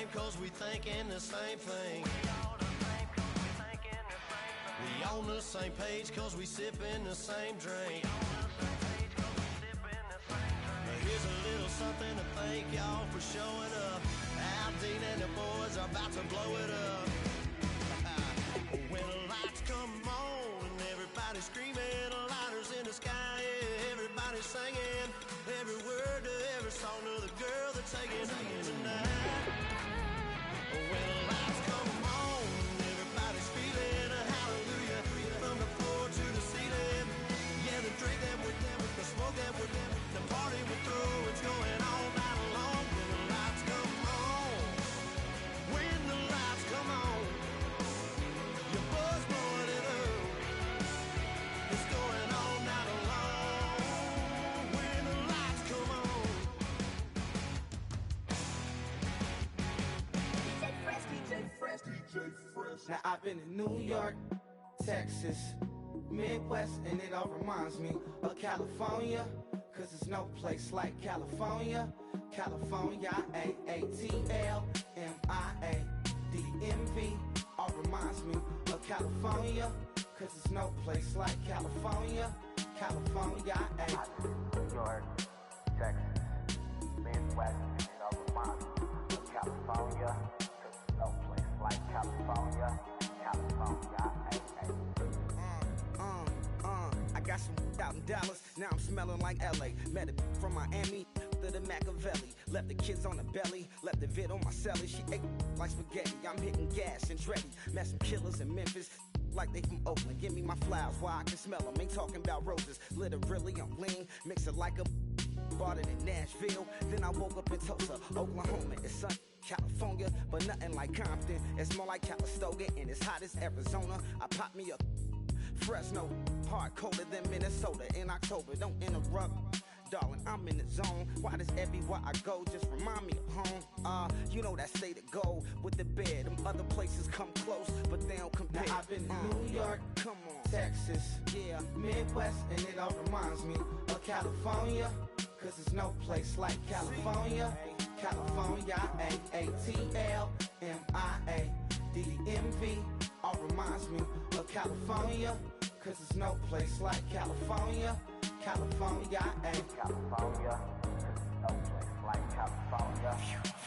same cause we thinking the same thing. We on the same page cause we sipping the same drink. Now here's a little something to thank y'all for showing up. Al Dean and the boys are about to blow it up. When the lights come on and everybody's screaming, lighters in the sky, yeah, everybody's singing every word to every song of the girl they're taking home tonight. When the lights come on and everybody's feeling a hallelujah from the floor to the ceiling. Yeah, the drink that we're them, the smoke that we're them, the party we're through, it's going all night long. When the lights come on, when the lights come on, you buzz more than up. It's going all night long. When the lights come on. DJ Fresh. Now I've been in New York, Texas, Midwest, and it all reminds me of California, cause there's no place like California. California, AATLMIADMV, all reminds me of California, cause there's no place like California. California, New York, Texas, Midwest, and it all reminds me of California, cause there's no place like California. California, I got some out in Dallas, now I'm smelling like LA. Met a from Miami to the Machiavelli. Left the kids on the belly, left the vid on my celly. She ate like spaghetti, I'm hitting gas and Dreddy. Met some killers in Memphis, like they from Oakland. Give me my flowers while I can smell them. Ain't talking about roses, literally I'm lean. Mix it like a bought it in Nashville. Then I woke up in Tulsa, Oklahoma. It's sunny, California, but nothing like Compton. It's more like Calistoga, and it's hot as Arizona. I pop me a Fresno, hard colder than Minnesota in October. Don't interrupt, darling, I'm in the zone. Why does everywhere I go just remind me of home? You know that state of gold with the bed. Them other places come close, but they don't compare. Now I've been to New York, come on, Texas, yeah, Midwest, and it all reminds me of California, cause there's no place like California. California, AATLMIADMV, all reminds me of California, cause there's no place like California. California, California, no place like California.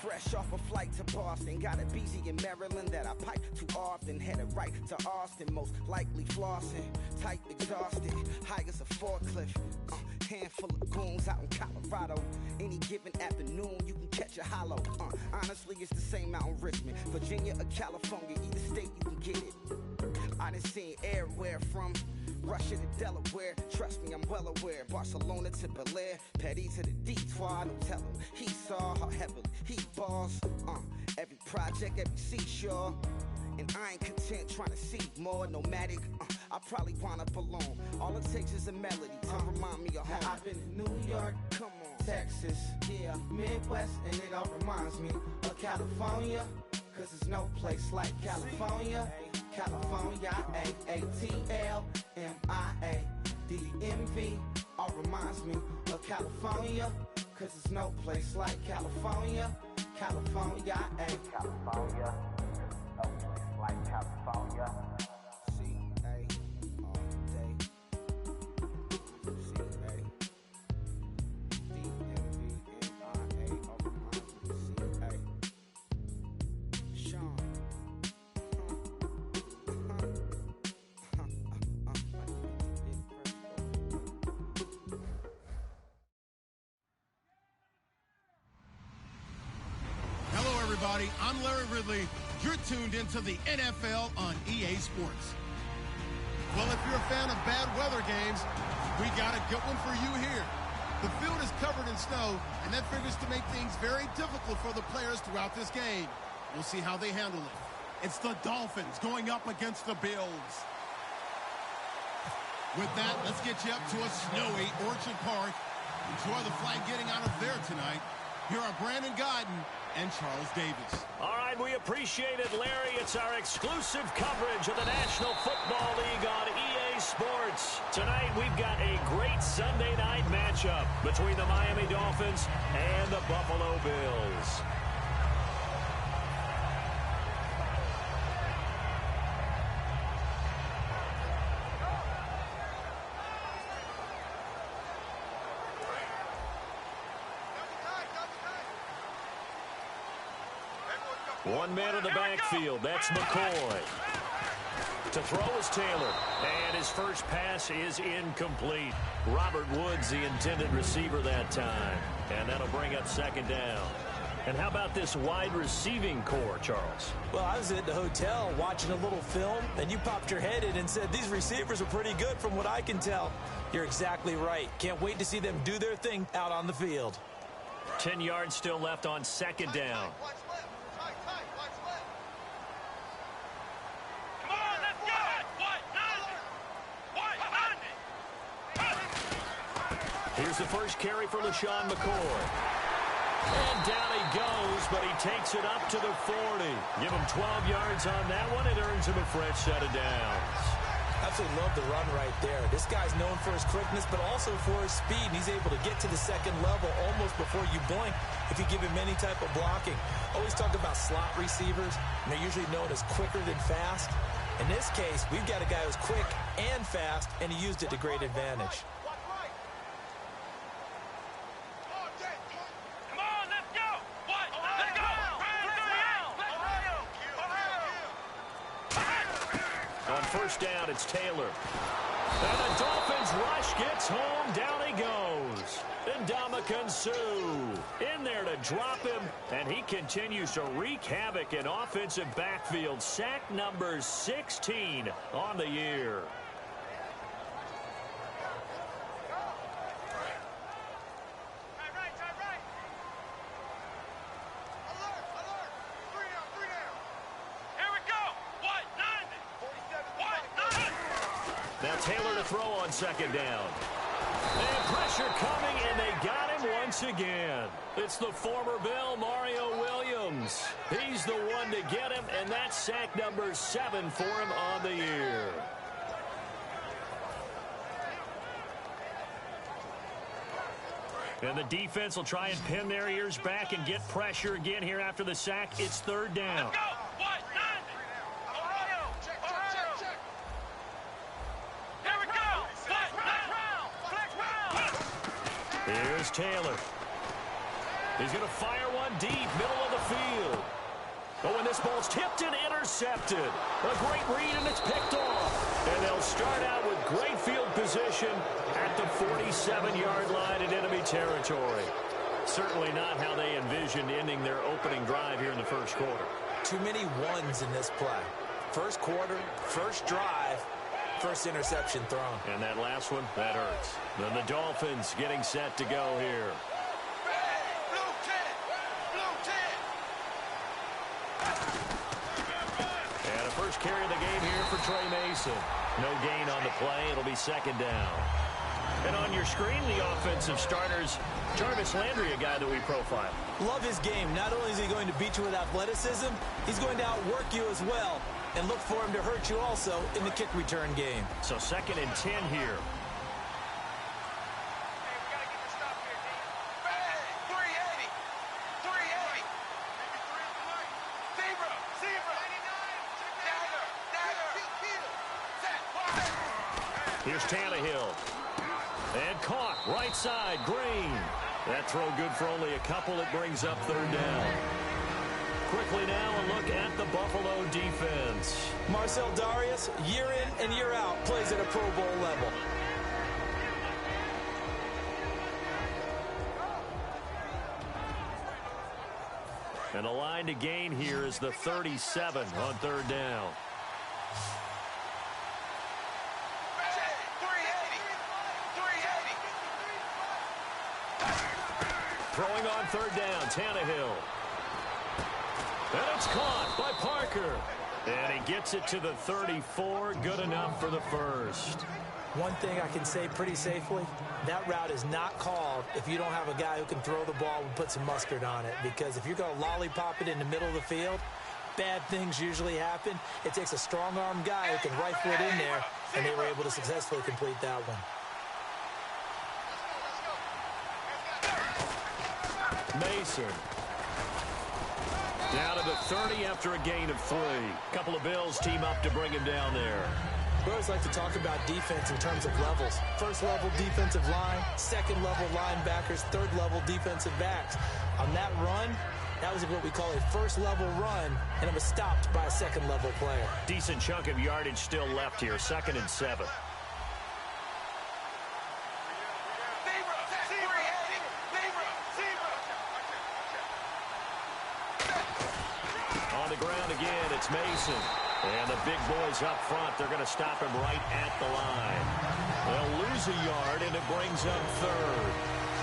Fresh off a flight to Boston, got a BZ in Maryland that I pipe too often. Headed right to Austin, most likely flossing. Tight, exhausted, high as a forklift. Handful of goons out in Colorado. Any given afternoon, you can catch a hollow. Honestly, it's the same out in Richmond, Virginia or California. Either state, you can get it. I done seen everywhere from Russia to Delaware. Trust me, I'm well aware. Barcelona to Bel Air, Petty to the Detroit. No tell him he saw how heavily he balls. Every project, every seashore. And I ain't content trying to see more nomadic. I probably wind up alone. All it takes is a melody to remind me of home. Now I've been to New York, come on, Texas, yeah, Midwest, and it all reminds me of California, cause there's no place like California. California, AATLMIADMV, all reminds me of California, cause there's no place like California. California, California, no place like California. C-A all day. C-A D-M-V-M-I-A all reminds me of C-A. Sean. Everybody, I'm Larry Ridley. You're tuned into the NFL on EA Sports. Well, if you're a fan of bad weather games, we got a good one for you here. The field is covered in snow, and that figures to make things very difficult for the players throughout this game. We'll see how they handle it. It's the Dolphins going up against the Bills. With that, let's get you up to a snowy Orchard Park. Enjoy the flag getting out of there tonight. Here are Brandon Godden and Charles Davis. All right, we appreciate it, Larry. It's our exclusive coverage of the National Football League on EA Sports. Tonight, we've got a great Sunday night matchup between the Miami Dolphins and the Buffalo Bills. One man in the backfield. That's McCoy. To throw is Taylor. And his first pass is incomplete. Robert Woods, the intended receiver that time. And that'll bring up second down. And how about this wide receiving core, Charles? Well, I was at the hotel watching a little film, and you popped your head in and said, these receivers are pretty good from what I can tell. You're exactly right. Can't wait to see them do their thing out on the field. 10 yards still left on second down. Here's the first carry for LaShawn McCoy. And down he goes, but he takes it up to the 40. Give him 12 yards on that one. It earns him a fresh set of downs. Absolutely love the run right there. This guy's known for his quickness, but also for his speed. And he's able to get to the second level almost before you blink if you give him any type of blocking. Always talk about slot receivers, and they're usually known as quicker than fast. In this case, we've got a guy who's quick and fast, and he used it to great advantage. On first down, it's Taylor. And the Dolphins rush gets home. Down he goes. Ndamukong Suh in there to drop him. And he continues to wreak havoc in offensive backfield. Sack number 16 on the year. Now Taylor to throw on second down. And pressure coming, and they got him once again. It's the former Bill, Mario Williams. He's the one to get him, and that's sack number 7 for him on the year. And the defense will try and pin their ears back and get pressure again here after the sack. It's third down. Here's Taylor. He's going to fire one deep, middle of the field. Oh, and this ball's tipped and intercepted. A great read, and it's picked off. And they'll start out with great field position at the 47-yard line in enemy territory. Certainly not how they envisioned ending their opening drive here in the first quarter. Too many ones in this play. First quarter, first drive, first interception thrown. And that last one, that hurts. Then the Dolphins getting set to go here. And a first carry of the game here for Trey Mason. No gain on the play. It'll be second down. And on your screen, the offensive starters, Jarvis Landry, a guy that we profile. Love his game. Not only is he going to beat you with athleticism, he's going to outwork you as well. And look for him to hurt you also in the kick return game. So second and 10 here. Here's Tannehill. And caught right side, Green. That throw good for only a couple. It brings up third down. Quickly now, a look at the Buffalo defense. Marcel Darius, year in and year out, plays at a Pro Bowl level. And the line to gain here is the 37 on third down. Throwing on third down, Tannehill. And it's caught by Parker. And he gets it to the 34. Good enough for the first. One thing I can say pretty safely, that route is not called if you don't have a guy who can throw the ball and put some mustard on it. Because if you're going to lollipop it in the middle of the field, bad things usually happen. It takes a strong-armed guy who can rifle it in there, and they were able to successfully complete that one. Mason. Down to the 30 after a gain of 3. A couple of Bills team up to bring him down there. We always like to talk about defense in terms of levels. First level defensive line, second level linebackers, third level defensive backs. On that run, That was what we call a first-level run, and it was stopped by a second-level player. Decent chunk of yardage still left here, 2nd and 7. On the ground again, it's Mason. And the big boys up front, they're going to stop him right at the line. They'll lose a yard, and it brings up 3rd.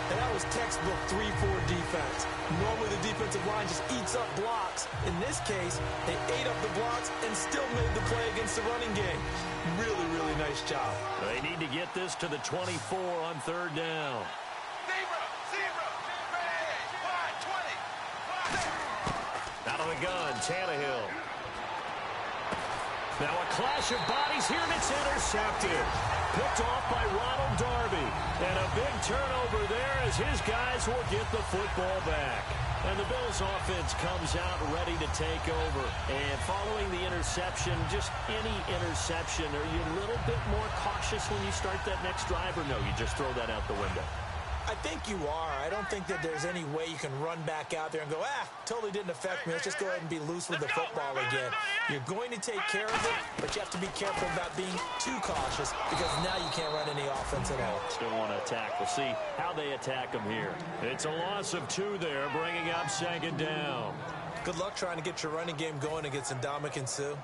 And that was textbook 3-4 defense. Normally the defensive line just eats up blocks. In this case, they ate up the blocks and still made the play against the running game. Really, really nice job. They need to get this to the 24 on 3rd down. Out of the gun, Tannehill. Now a clash of bodies here, and it's intercepted. Picked off by Ronald Darby. And a big turnover there as his guys will get the football back. And the Bills offense comes out ready to take over. And following the interception, just any interception, are you a little bit more cautious when you start that next drive, or no, you just throw that out the window? I think you are. I don't think that there's any way you can run back out there and go, totally didn't affect me. Let's just go ahead and be loose with the football again. You're going to take care of it, but you have to be careful about being too cautious because now you can't run any offense at all. Still want to attack. We'll see how they attack them here. It's a loss of 2 there, bringing up 2nd down. Good luck trying to get your running game going against Ndamukong Suh.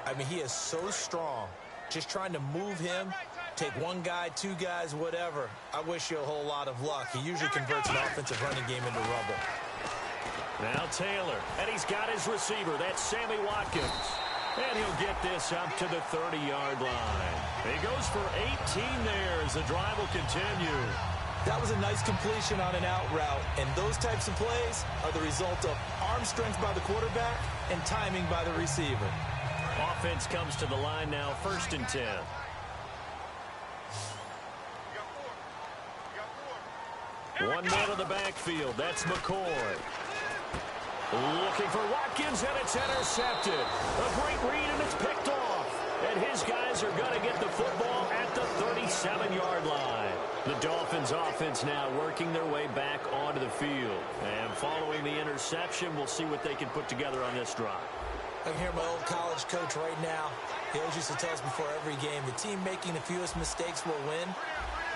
I mean, he is so strong. Just trying to move him, take 1 guy, 2 guys, whatever. I wish you a whole lot of luck. He usually converts an offensive running game into rubble. Now Taylor, and he's got his receiver. That's Sammy Watkins. And he'll get this up to the 30-yard line. He goes for 18 there as the drive will continue. That was a nice completion on an out route, and those types of plays are the result of arm strength by the quarterback and timing by the receiver. Offense comes to the line now, 1st and 10. One man in the backfield. That's McCoy. Looking for Watkins, and it's intercepted. A great read, and it's picked off. And his guys are going to get the football at the 37-yard line. The Dolphins offense now working their way back onto the field. And following the interception, we'll see what they can put together on this drive. I can hear my old college coach right now. He always used to tell us before every game, the team making the fewest mistakes will win.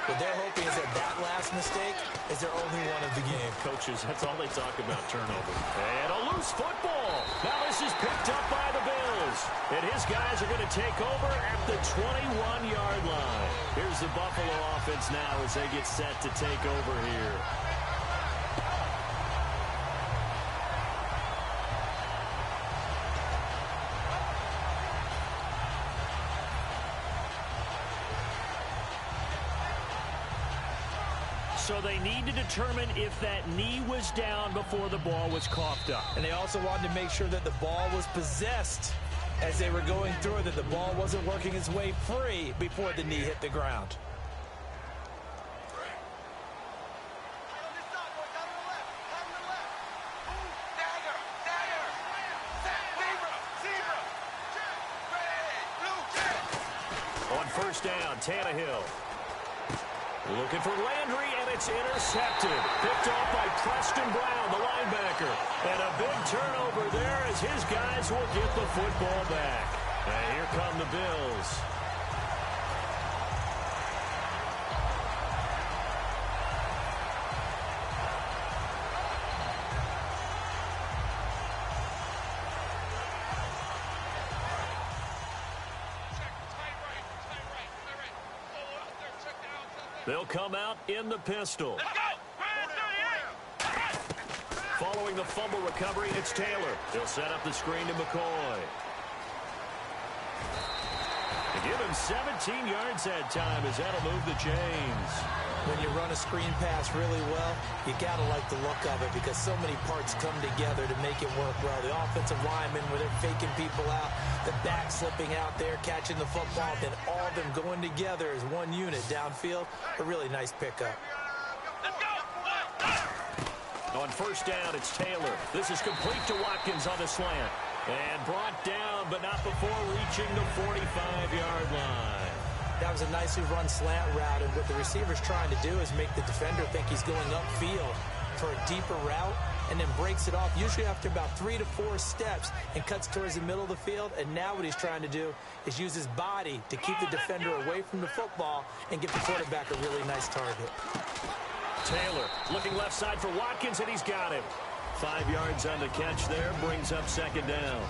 What they're hoping is that last mistake is their only one of the game. Coaches, that's all they talk about, turnover. And a loose football. Now this is picked up by the Bills. And his guys are going to take over at the 21-yard line. Here's the Buffalo offense now as they get set to take over here. So they need to determine if that knee was down before the ball was coughed up. And they also wanted to make sure that the ball was possessed as they were going through it, that the ball wasn't working its way free before the knee hit the ground. On 1st down, Tannehill. Looking for Landry, and it's intercepted. Picked off by Preston Brown, the linebacker. And a big turnover there as his guys will get the football back. And here come the Bills. They'll come out in the pistol. Following the fumble recovery, it's Taylor. He'll set up the screen to McCoy. They give him 17 yards that time as that'll move the chains. When you run a screen pass really well, you got to like the look of it because so many parts come together to make it work well. The offensive linemen, where they're faking people out, the back slipping out there, catching the football, then all of them going together as one unit downfield. A really nice pickup. On 1st down, it's Taylor. This is complete to Watkins on the slant. And brought down, but not before reaching the 45-yard line. That was a nicely run slant route, and what the receiver's trying to do is make the defender think he's going upfield. for a deeper route and then breaks it off, usually after about 3 to 4 steps, and cuts towards the middle of the field. And now what he's trying to do is use his body to keep the defender away from the football and give the quarterback a really nice target. Taylor looking left side for Watkins, and he's got him. 5 yards on the catch there, brings up second down.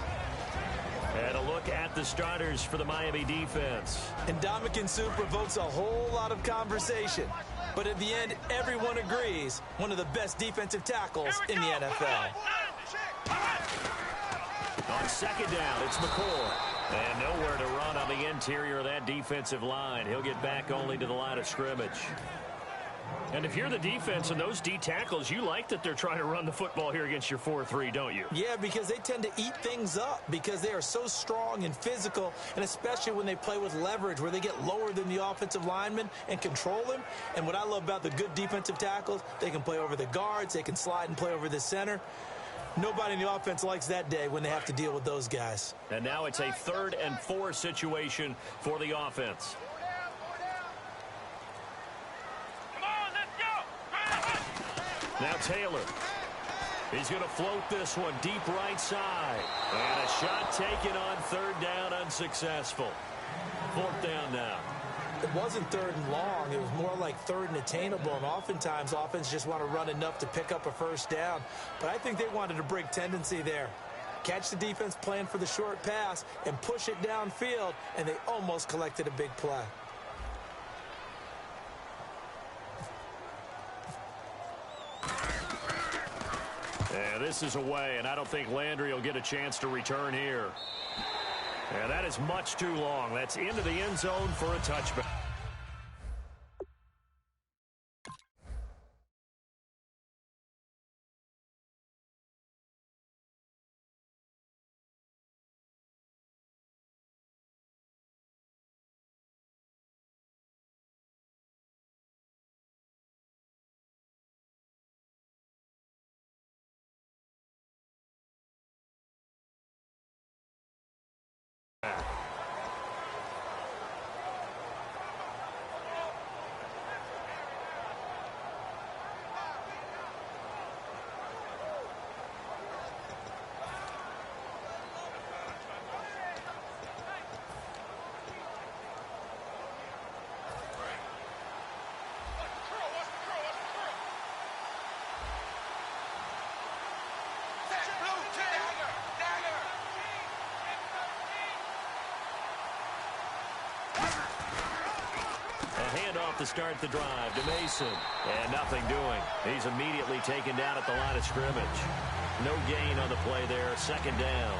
And a look at the starters for the Miami defense. And Ndamukong Suh provokes a whole lot of conversation. But at the end, everyone agrees, one of the best defensive tackles in the NFL. On second down, it's McCoy. And nowhere to run on the interior of that defensive line. He'll get back only to the line of scrimmage. And if you're the defense and those D tackles, you like that they're trying to run the football here against your 4-3, don't you? Yeah, because they tend to eat things up because they are so strong and physical, and especially when they play with leverage where they get lower than the offensive lineman and control him. And what I love about the good defensive tackles, they can play over the guards, they can slide and play over the center. Nobody in the offense likes that day when they have to deal with those guys. And now it's a 3rd and 4 situation for the offense. Now Taylor. He's going to float this one deep right side. And a shot taken on 3rd down, unsuccessful. 4th down now. It wasn't 3rd and long. It was more like 3rd and attainable. And oftentimes, offense just want to run enough to pick up a 1st down. But I think they wanted to break tendency there. Catch the defense plan for the short pass and push it downfield. And they almost collected a big play. And this is away, and I don't think Landry will get a chance to return here. And that is much too long. That's into the end zone for a touchback. Handoff to start the drive to Mason. And nothing doing. He's immediately taken down at the line of scrimmage. No gain on the play there. 2nd down.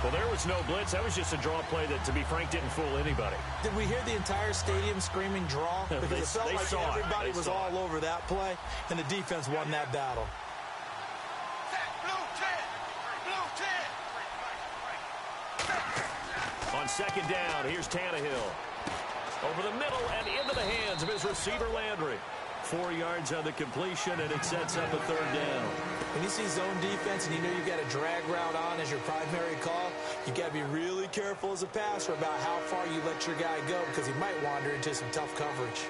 Well, there was no blitz. That was just a draw play that, to be frank, didn't fool anybody. Did we hear the entire stadium screaming draw? Because it felt like everybody was all over that play, and the defense won that battle. On 2nd down, here's Tannehill. Over the middle and into the hands of his receiver, Landry. 4 yards on the completion, and it sets up a 3rd down. When you see zone defense and you know you've got a drag route on as your primary call, you've got to be really careful as a passer about how far you let your guy go because he might wander into some tough coverage.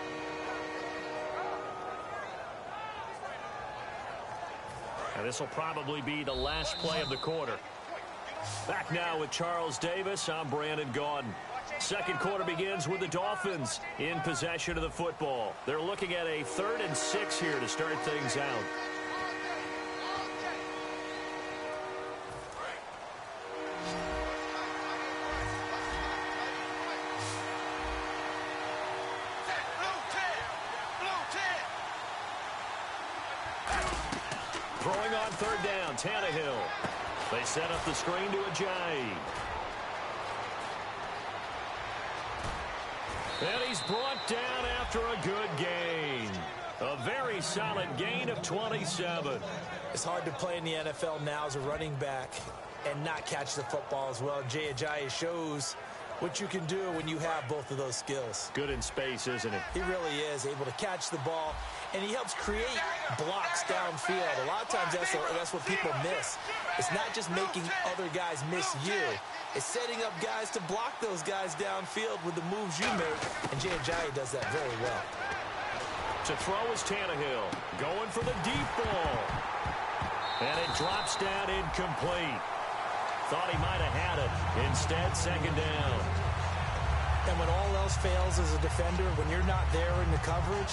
And this will probably be the last play of the quarter. Back now with Charles Davis. I'm Brandon Gaudin. 2nd quarter begins with the Dolphins in possession of the football. They're looking at a 3rd and 6 here to start things out. Throwing on 3rd down, Tannehill. They set up the screen to Ajayi. And he's brought down after a good gain. A very solid gain of 27. It's hard to play in the NFL now as a running back and not catch the football as well. Jay Ajayi shows what you can do when you have both of those skills. Good in space, isn't it? He really is able to catch the ball, and he helps create blocks downfield. A lot of times that's what people miss. It's not just making other guys miss you. It's setting up guys to block those guys downfield with the moves you make, and Jay Ajayi does that very well. To throw is Tannehill. Going for the deep ball. And it drops down incomplete. Thought he might have had it. Instead, second down. And when all else fails as a defender, when you're not there in the coverage,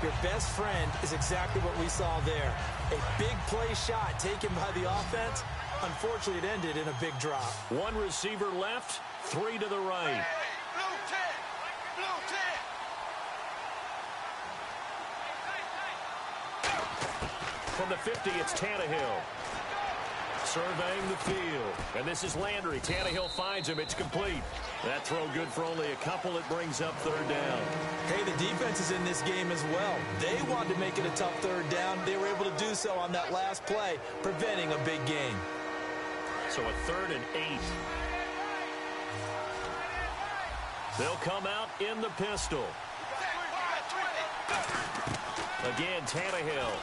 your best friend is exactly what we saw there. A big play shot taken by the offense. Unfortunately, it ended in a big drop. One receiver left, 3 to the right. Blue 10! Blue 10! From the 50, it's Tannehill. Surveying the field. And this is Landry. Tannehill finds him. It's complete. That throw good for only a couple. It brings up third down. Hey, the defense is in this game as well. They wanted to make it a tough third down. They were able to do so on that last play, preventing a big gain. So a 3rd and 8. They'll come out in the pistol. Again, Tannehill.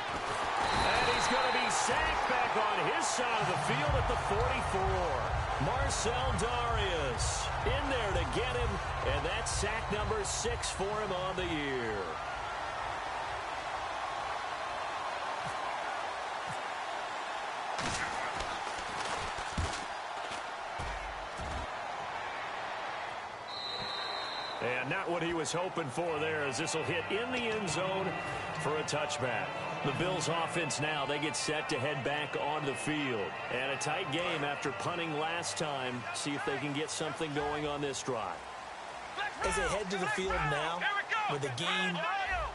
And he's going to be sacked back on his side of the field at the 44. Marcel Darius in there to get him, and that's sack number 6 for him on the year. And not what he was hoping for there, as this will hit in the end zone for a touchback. The Bills offense now, they get set to head back onto the field. And a tight game after punting last time. See if they can get something going on this drive. As they head to the field now, with the game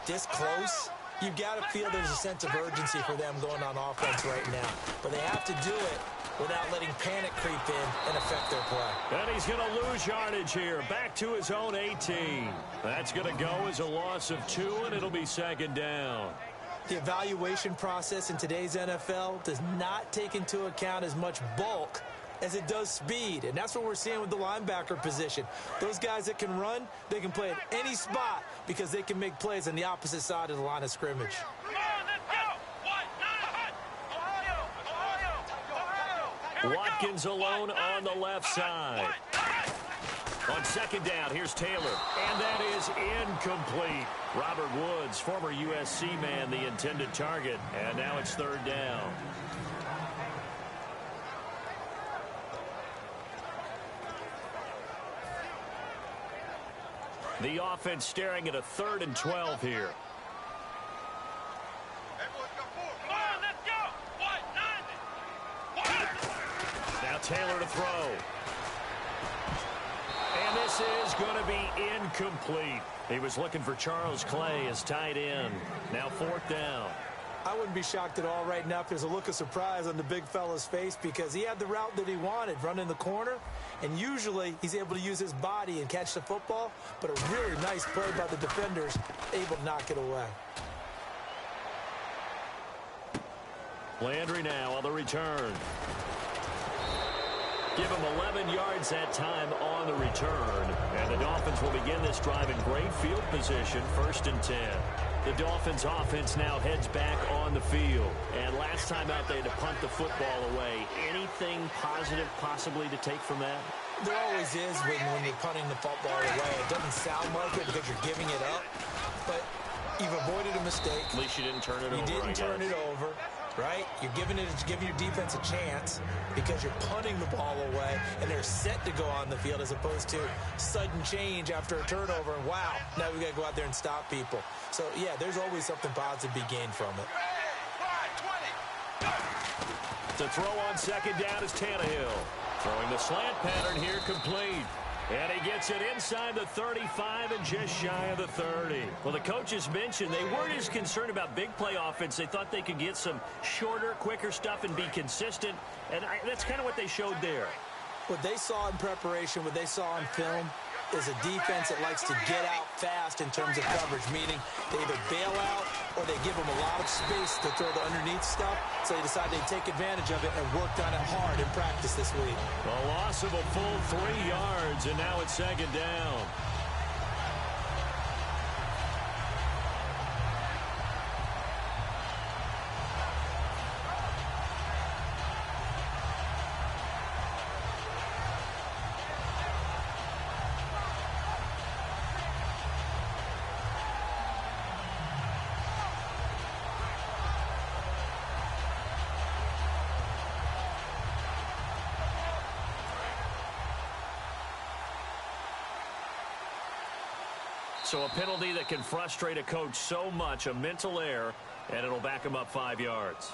this close, you've got to feel there's a sense of urgency for them going on offense right now. But they have to do it without letting panic creep in and affect their play. And he's going to lose yardage here. Back to his own 18. That's going to go as a loss of 2, and it'll be second down. The evaluation process in today's NFL does not take into account as much bulk as it does speed. And that's what we're seeing with the linebacker position. Those guys that can run, they can play at any spot because they can make plays on the opposite side of the line of scrimmage. Watkins alone on the left side. On second down, here's Taylor. And that is incomplete. Robert Woods, former USC man, the intended target. And now it's third down. The offense staring at a 3rd and 12 here. Now Taylor to throw. And this is going to be incomplete. He was looking for Charles Clay as tight end. Now 4th down. I wouldn't be shocked at all right now if there's a look of surprise on the big fella's face because he had the route that he wanted, running the corner, and usually he's able to use his body and catch the football, but a really nice play by the defenders, able to knock it away. Landry now on the return. Give him 11 yards that time on the return. And the Dolphins will begin this drive in great field position, 1st and 10. The Dolphins offense now heads back on the field. And last time out, they had to punt the football away. Anything positive possibly to take from that? There always is when you're punting the football away. It doesn't sound like it because you're giving it up, but you've avoided a mistake. At least you didn't turn it over. You didn't turn it over. Right? You're giving your defense a chance because you're punting the ball away and they're set to go on the field as opposed to sudden change after a turnover and wow, now we got to go out there and stop people. So, yeah, there's always something positive to be gained from it. To throw on second down is Tannehill. Throwing the slant pattern here, complete. And he gets it inside the 35 and just shy of the 30. Well, the coaches mentioned they weren't as concerned about big play offense. They thought they could get some shorter, quicker stuff and be consistent. And that's kind of what they showed there. What they saw in preparation, what they saw on film, is a defense that likes to get out fast in terms of coverage, meaning they either bail out or they give them a lot of space to throw the underneath stuff, so they decide they'd take advantage of it and worked on it hard in practice this week. A loss of a full 3 yards, and now it's second down. So a penalty that can frustrate a coach so much, a mental error, and it'll back him up 5 yards.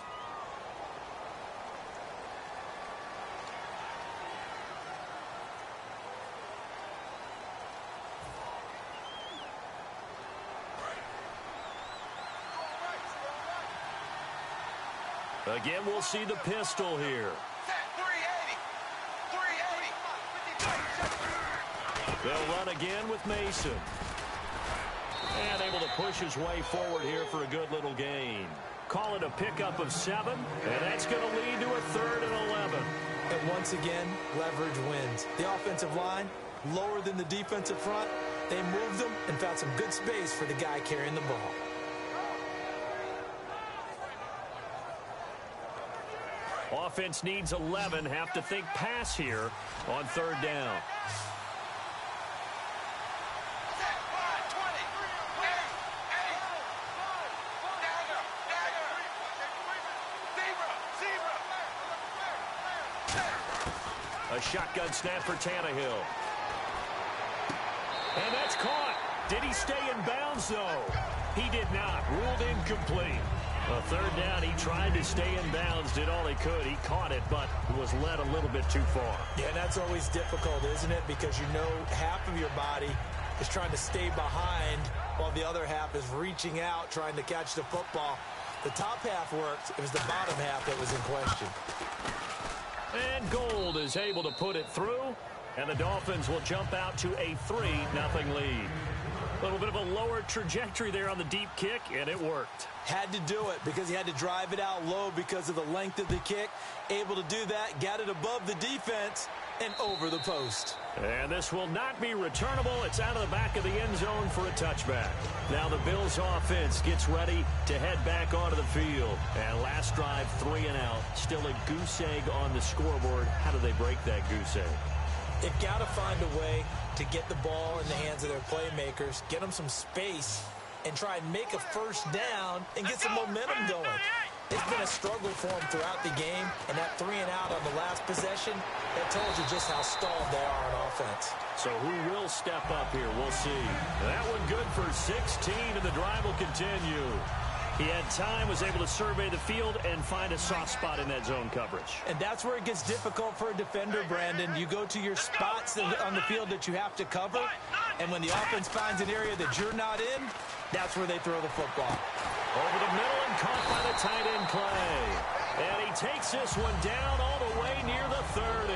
Again, we'll see the pistol here. They'll run again with Mason. And able to push his way forward here for a good little gain. Call it a pickup of 7, and that's going to lead to a 3rd and 11. And once again, leverage wins. The offensive line, lower than the defensive front. They moved them and found some good space for the guy carrying the ball. Offense needs 11. Have to think pass here on 3rd down. A shotgun snap for Tannehill. And that's caught. Did he stay in bounds, though? He did not. Ruled incomplete. A 3rd down, he tried to stay in bounds, did all he could. He caught it, but was led a little bit too far. Yeah, that's always difficult, isn't it? Because you know half of your body is trying to stay behind while the other half is reaching out, trying to catch the football. The top half worked. It was the bottom half that was in question. And Gold is able to put it through, and the Dolphins will jump out to a 3-0 lead. A little bit of a lower trajectory there on the deep kick, and it worked. Had to do it because he had to drive it out low because of the length of the kick. Able to do that, got it above the defense and over the post. And this will not be returnable. It's out of the back of the end zone for a touchback. Now the Bills offense gets ready to head back onto the field. And last drive, 3 and out. Still a goose egg on the scoreboard. How do they break that goose egg? They've got to find a way to get the ball in the hands of their playmakers, get them some space, and try and make a first down and get some momentum going. It's been a struggle for them throughout the game, and that 3 and out on the last possession, that tells you just how stalled they are on offense. So who will step up here? We'll see. That one good for 16, and the drive will continue. He had time, was able to survey the field and find a soft spot in that zone coverage. And that's where it gets difficult for a defender, Brandon. You go to your spots on the field that you have to cover, and when the offense finds an area that you're not in, that's where they throw the football. Over the middle and caught by the tight end Clay. And he takes this one down all the way near the 30.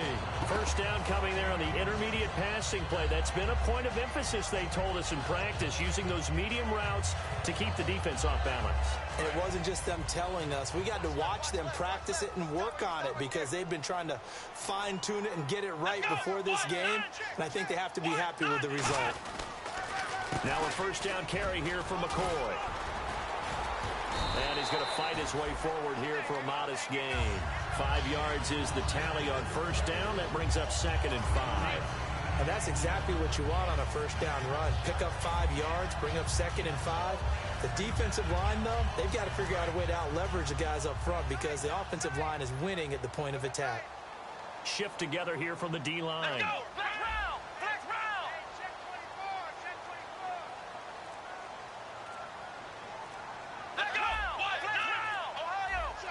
First down coming there on the intermediate passing play. That's been a point of emphasis, they told us in practice, using those medium routes to keep the defense off balance. And it wasn't just them telling us. We got to watch them practice it and work on it because they've been trying to fine-tune it and get it right before this game. And I think they have to be happy with the result. Now a first down carry here for McCoy. And he's going to fight his way forward here for a modest gain. 5 yards is the tally on first down. That brings up 2nd and 5. And that's exactly what you want on a first down run. Pick up 5 yards, bring up 2nd and 5. The defensive line, though, they've got to figure out a way to out-leverage the guys up front because the offensive line is winning at the point of attack. Shift together here from the D-line.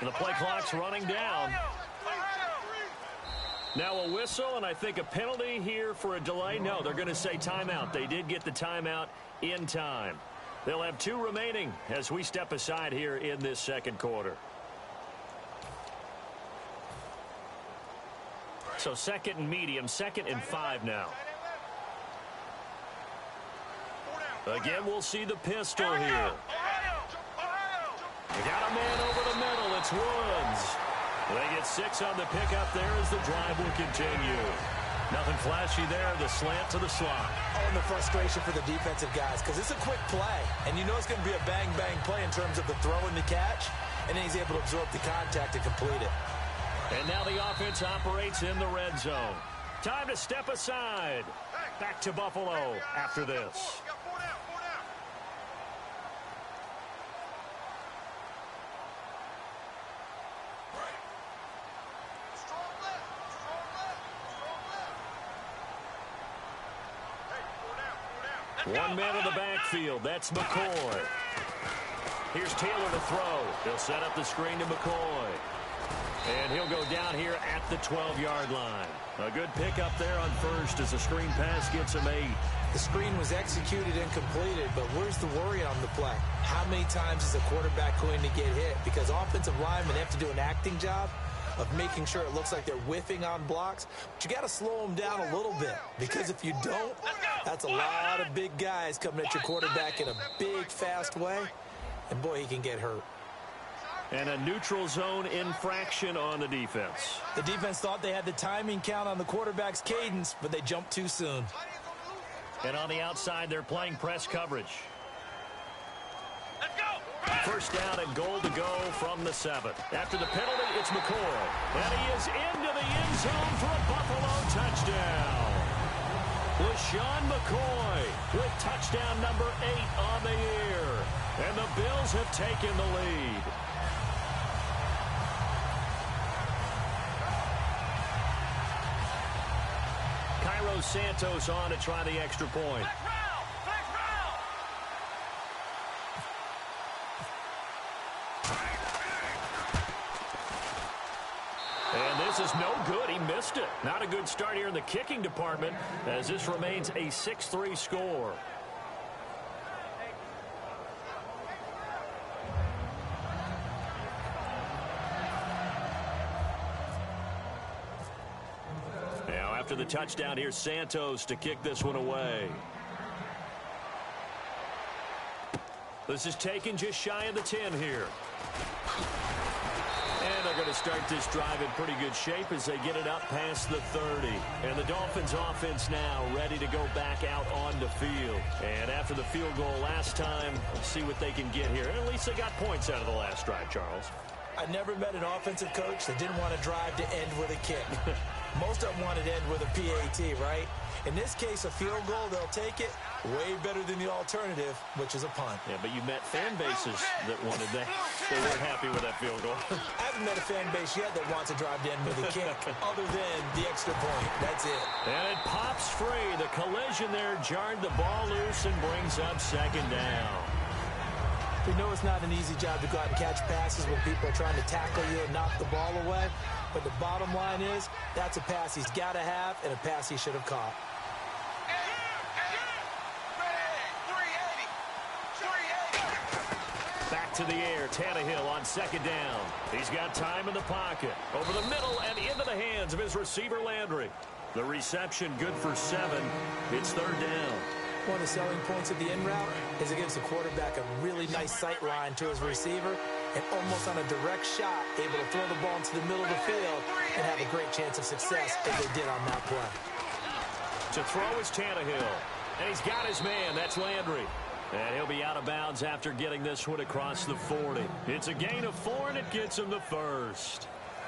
And the play clock's running down. Now a whistle, and I think a penalty here for a delay. No, they're going to say timeout. They did get the timeout in time. They'll have 2 remaining as we step aside here in this second quarter. So 2nd and medium, 2nd and 5 now. Again, we'll see the pistol here. We got a man over the middle. It's Woods. They get 6 on the pickup there as the drive will continue. Nothing flashy there. The slant to the slot. Oh, and the frustration for the defensive guys because it's a quick play. And you know it's going to be a bang-bang play in terms of the throw and the catch. And then he's able to absorb the contact and complete it. And now the offense operates in the red zone. Time to step aside. Back to Buffalo after this. One man in the backfield. That's McCoy. Here's Taylor to throw. He'll set up the screen to McCoy. And he'll go down here at the 12-yard line. A good pickup there on first as the screen pass gets him 8. The screen was executed and completed, but where's the worry on the play? How many times is a quarterback going to get hit? Because offensive linemen have to do an acting job of making sure it looks like they're whiffing on blocks. But you got to slow them down a little bit, because if you don't, that's a lot of big guys coming at your quarterback in a big, fast way. And, boy, he can get hurt. And a neutral zone infraction on the defense. The defense thought they had the timing count on the quarterback's cadence, but they jumped too soon. And on the outside, they're playing press coverage. First down and goal to go from the 7. After the penalty, it's McCoy. And he is into the end zone for a Buffalo touchdown. LaShawn McCoy with touchdown number 8 on the year. And the Bills have taken the lead. Cairo Santos on to try the extra point. And this is no good. He missed it. Not a good start here in the kicking department as this remains a 6-3 score. Now after the touchdown, here's Santos to kick this one away. This is taken just shy of the 10 here. And they're going to start this drive in pretty good shape as they get it up past the 30. And the Dolphins offense now ready to go back out on the field. And after the field goal last time, let's see what they can get here. At least they got points out of the last drive, Charles. I never met an offensive coach that didn't want to drive to end with a kick. Most of them wanted to end with a PAT, right? In this case, a field goal, they'll take it. Way better than the alternative, which is a punt. Yeah, but you met fan bases that wanted that. They weren't happy with that field goal. I haven't met a fan base yet that wants to drive to end with a kick, other than the extra point. That's it. And it pops free. The collision there jarred the ball loose and brings up second down. We know it's not an easy job to go out and catch passes when people are trying to tackle you and knock the ball away. But the bottom line is, that's a pass he's got to have and a pass he should have caught. Back to the air, Tannehill on second down. He's got time in the pocket. Over the middle and into the hands of his receiver, Landry. The reception good for 7. It's third down. One of the selling points of the in route is it gives the quarterback a really nice sight line to his receiver and almost on a direct shot able to throw the ball into the middle of the field and have a great chance of success as they did on that play. To throw is Tannehill. And he's got his man. That's Landry. And he'll be out of bounds after getting this one across the 40. It's a gain of 4, and it gets him the first.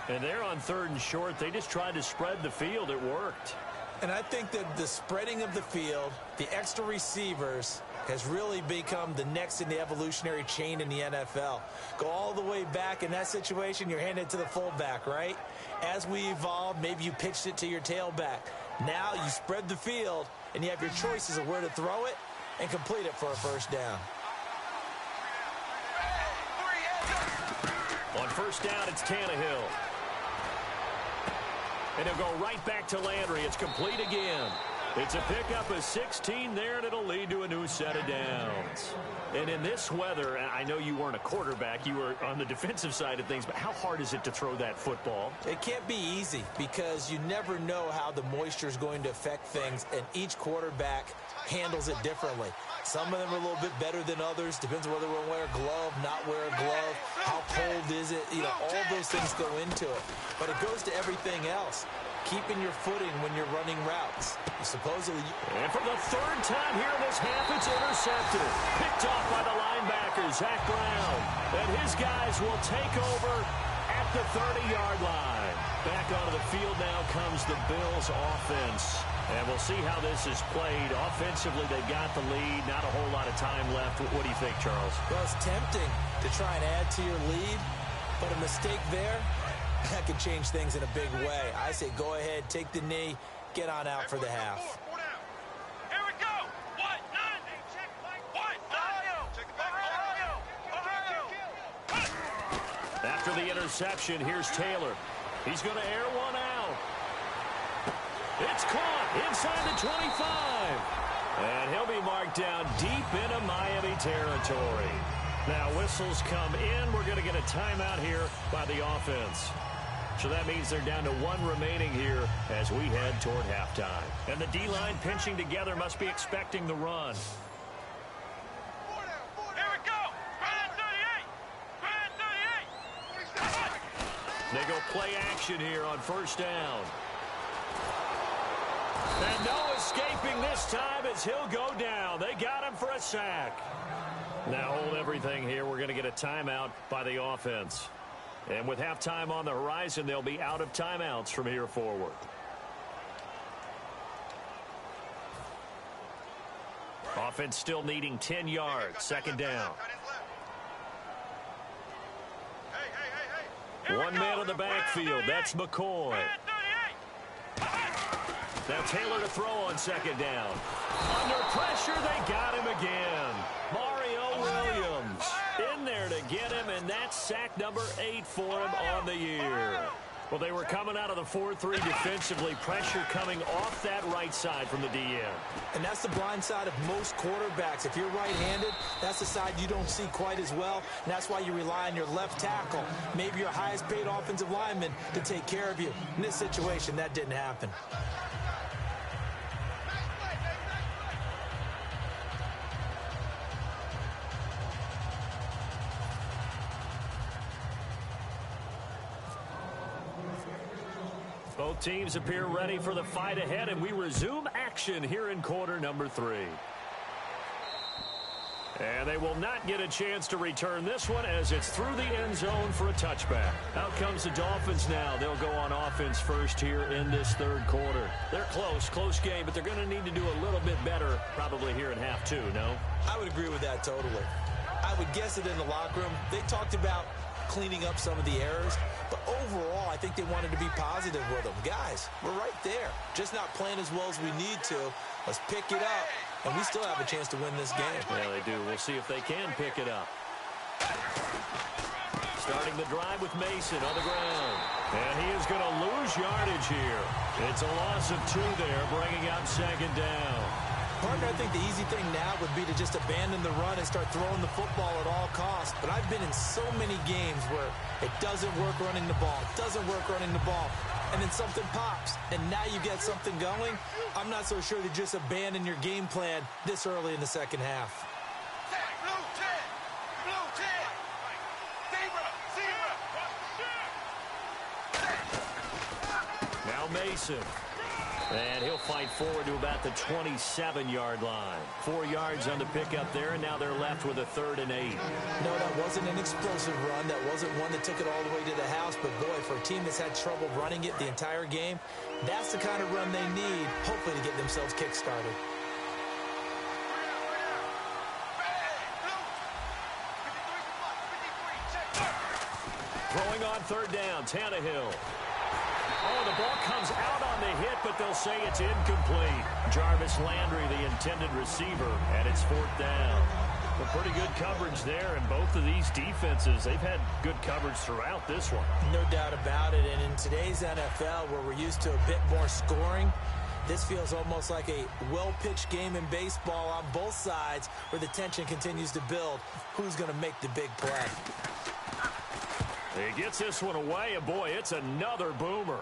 And they're on third and short. They just tried to spread the field. It worked. And I think that the spreading of the field, the extra receivers, has really become the next in the evolutionary chain in the NFL. Go all the way back in that situation, you're handed to the fullback, right? As we evolved, maybe you pitched it to your tailback. Now you spread the field, and you have your choices of where to throw it and complete it for a first down. On first down, it's Tannehill. And he'll go right back to Landry. It's complete again. It's a pickup of 16 there, and it'll lead to a new set of downs. And in this weather, I know you weren't a quarterback. You were on the defensive side of things, but how hard is it to throw that football? It can't be easy because you never know how the moisture is going to affect things, and each quarterback handles it differently. Some of them are a little bit better than others. Depends on whether we'll wear a glove, not wear a glove. How cold is it? You know, all those things go into it. But it goes to everything else. Keeping your footing when you're running routes. And for the third time here in this half, it's intercepted. Picked off by the linebacker, Zach Brown. And his guys will take over at the 30-yard line. Back onto the field now comes the Bills offense. And we'll see how this is played. Offensively, they got the lead. Not a whole lot of time left. What do you think, Charles? Well, it's tempting to try and add to your lead. But a mistake there, that could change things in a big way. I say go ahead, take the knee, get on out for the half. Here we go. 1, 9, After the interception, here's Taylor. He's going to air one out. It's caught inside the 25. And he'll be marked down deep into Miami territory. Now whistles come in. We're going to get a timeout here by the offense. So that means they're down to one remaining here as we head toward halftime. And the D-line pinching together must be expecting the run. They go play action here on first down. And no escaping this time as he'll go down. They got him for a sack. Now hold everything here. We're going to get a timeout by the offense. And with halftime on the horizon, they'll be out of timeouts from here forward. Offense still needing 10 yards. Second down. One man in the backfield. That's McCoy. Now Taylor to throw on second down. Under pressure, they got him again. Mario Williams in there to get him, and that's sack number 8 for him on the year. Well, they were coming out of the 4-3 defensively. Pressure coming off that right side from the DN. And that's the blind side of most quarterbacks. If you're right-handed, that's the side you don't see quite as well. And that's why you rely on your left tackle, maybe your highest-paid offensive lineman, to take care of you. In this situation, that didn't happen. Both teams appear ready for the fight ahead, and we resume action here in quarter number 3. And they will not get a chance to return this one as it's through the end zone for a touchback. Out comes the Dolphins now. They'll go on offense first here in this third quarter. They're close game, but they're going to need to do a little bit better probably here in half 2, no? I would agree with that totally. I would guess it in the locker room. They talked about cleaning up some of the errors, but overall, I think they wanted to be positive with them. Guys, we're right there. Just not playing as well as we need to. Let's pick it up, and we still have a chance to win this game. Yeah, they do. We'll see if they can pick it up. Starting the drive with Mason on the ground. And he is going to lose yardage here. It's a loss of 2 there, bringing up second down. Partner, I think the easy thing now would be to just abandon the run and start throwing the football at all costs. But I've been in so many games where it doesn't work running the ball, and then something pops, and now you get something going. I'm not so sure to just abandon your game plan this early in the second half. Now Mason. And he'll fight forward to about the 27-yard line. 4 yards on the pickup there, and now they're left with a 3rd and 8. No, that wasn't an explosive run. That wasn't one that took it all the way to the house. But, boy, for a team that's had trouble running it the entire game, that's the kind of run they need, hopefully, to get themselves kick-started. Throwing on 3rd down, Tannehill. Oh, the ball comes out on the hit, but they'll say it's incomplete. Jarvis Landry, the intended receiver, and it's 4th down. Well, pretty good coverage there, and both of these defenses, they've had good coverage throughout this one. No doubt about it, and in today's NFL, where we're used to a bit more scoring, this feels almost like a well-pitched game in baseball on both sides, where the tension continues to build. Who's going to make the big play? He gets this one away, and boy, it's another boomer.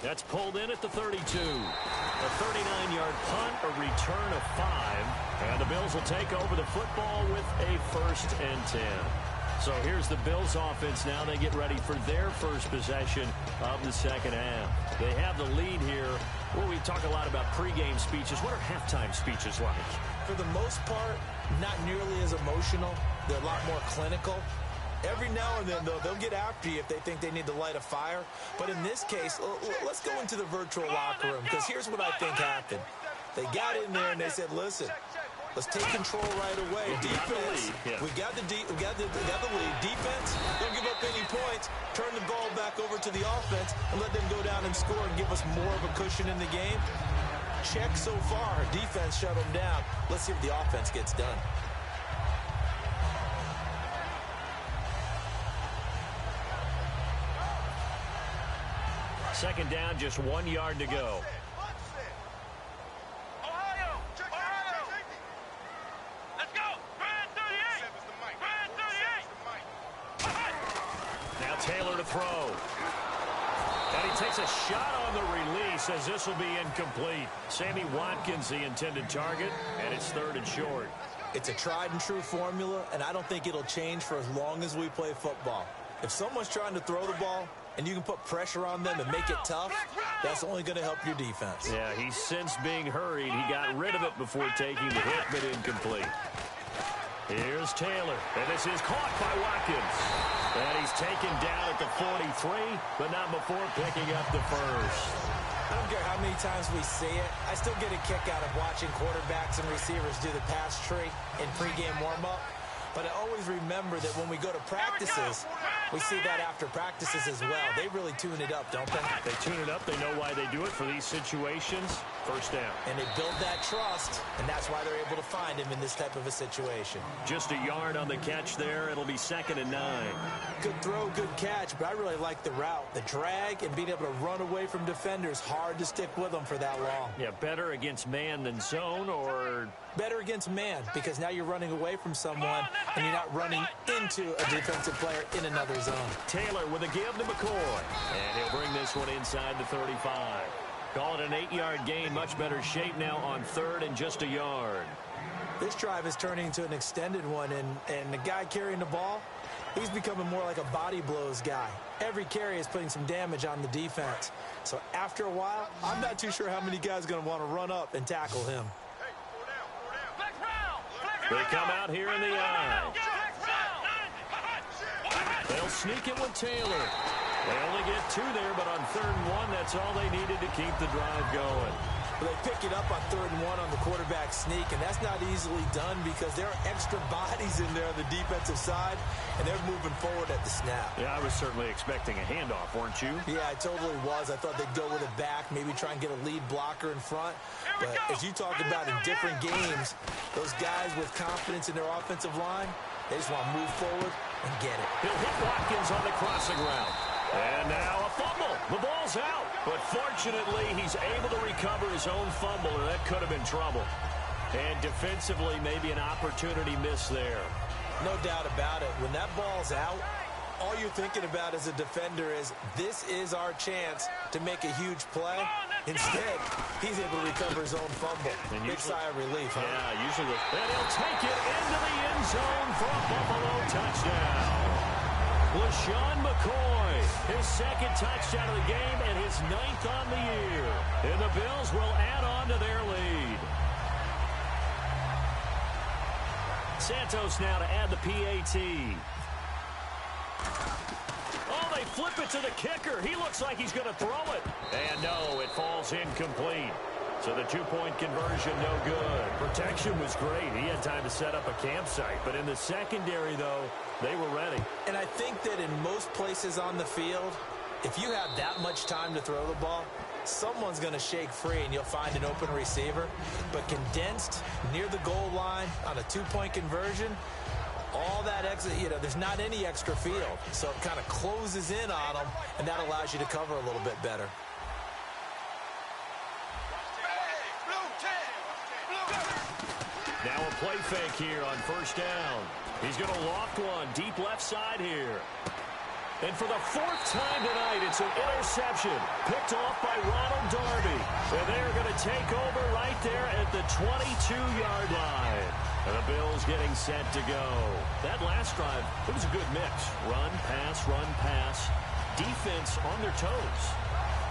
That's pulled in at the 32. A 39-yard punt, a return of 5. And the Bills will take over the football with a 1st and 10. So here's the Bills offense now. They get ready for their first possession of the second half. They have the lead here. Well, we talk a lot about pregame speeches. What are halftime speeches like? For the most part, not nearly as emotional. They're a lot more clinical. Every now and then, though, they'll get after you if they think they need to light a fire. But in this case, let's go into the virtual locker room, because here's what I think happened. They got in there and they said, listen, let's take control right away. Defense, we got the lead. Defense, don't give up any points. Turn the ball back over to the offense and let them go down and score and give us more of a cushion in the game. Check so far. Defense shut them down. Let's see what the offense gets done. Second down, just 1 yard to go. Now Taylor to throw. And he takes a shot on the release as this will be incomplete. Sammy Watkins, the intended target, and it's 3rd and short. It's a tried-and-true formula, and I don't think it'll change for as long as we play football. If someone's trying to throw the ball and you can put pressure on them and make it tough, that's only going to help your defense. Yeah, he's since being hurried. He got rid of it before taking the hit, but incomplete. Here's Taylor, and this is caught by Watkins. And he's taken down at the 43, but not before picking up the first. I don't care how many times we see it. I still get a kick out of watching quarterbacks and receivers do the pass tree in pregame warm-up. But I always remember that when we go to practices, we see that after practices as well. They really tune it up, don't they? They tune it up. They know why they do it for these situations. First down. And they build that trust, and that's why they're able to find him in this type of a situation. Just a yard on the catch there. It'll be 2nd and 9. Good throw, good catch, but I really like the route. The drag and being able to run away from defenders, hard to stick with them for that long. Yeah, better against man than zone, or... Better against man, because now you're running away from someone and you're not running into a defensive player in another zone. Taylor with a give to McCoy. And he'll bring this one inside the 35. Call it an 8-yard gain. Much better shape now on 3rd and just a yard. This drive is turning into an extended one, and the guy carrying the ball, he's becoming more like a body blows guy. Every carry is putting some damage on the defense. So after a while, I'm not too sure how many guys are going to want to run up and tackle him. They come out here in the eye. They'll sneak it with Taylor. They only get 2 there, but on 3rd and 1, that's all they needed to keep the drive going. They pick it up on 3rd and 1 on the quarterback sneak, and that's not easily done because there are extra bodies in there on the defensive side, and they're moving forward at the snap. Yeah, I was certainly expecting a handoff, weren't you? Yeah, I totally was. I thought they'd go with it back, maybe try and get a lead blocker in front. But as you talked about in different games, those guys with confidence in their offensive line, they just want to move forward and get it. He'll hit Watkins on the crossing route. And now a fumble. The ball's out. But fortunately, he's able to recover his own fumble, or that could have been trouble. And defensively, maybe an opportunity missed there. No doubt about it. When that ball's out, all you're thinking about as a defender is, this is our chance to make a huge play. Instead, he's able to recover his own fumble. And big sigh of relief, huh? Yeah, usually. And he'll take it into the end zone for a Buffalo touchdown. LaShawn McCoy, his 2nd touchdown of the game and his 9th on the year. And the Bills will add on to their lead. Santos now to add the PAT. Oh, they flip it to the kicker. He looks like he's going to throw it. And no, it falls incomplete. So the 2-point conversion, no good. Protection was great. He had time to set up a campsite. But in the secondary, though, they were ready. And I think that in most places on the field, if you have that much time to throw the ball, someone's going to shake free and you'll find an open receiver. But condensed near the goal line on a 2-point conversion, all that extra, there's not any extra field. So it kind of closes in on them, and that allows you to cover a little bit better. Now a play fake here on 1st down. He's going to loft one deep left side here. And for the 4th time tonight, it's an interception picked off by Ronald Darby. And they're going to take over right there at the 22-yard line. And the Bills getting set to go. That last drive, it was a good mix. Run, pass, defense on their toes.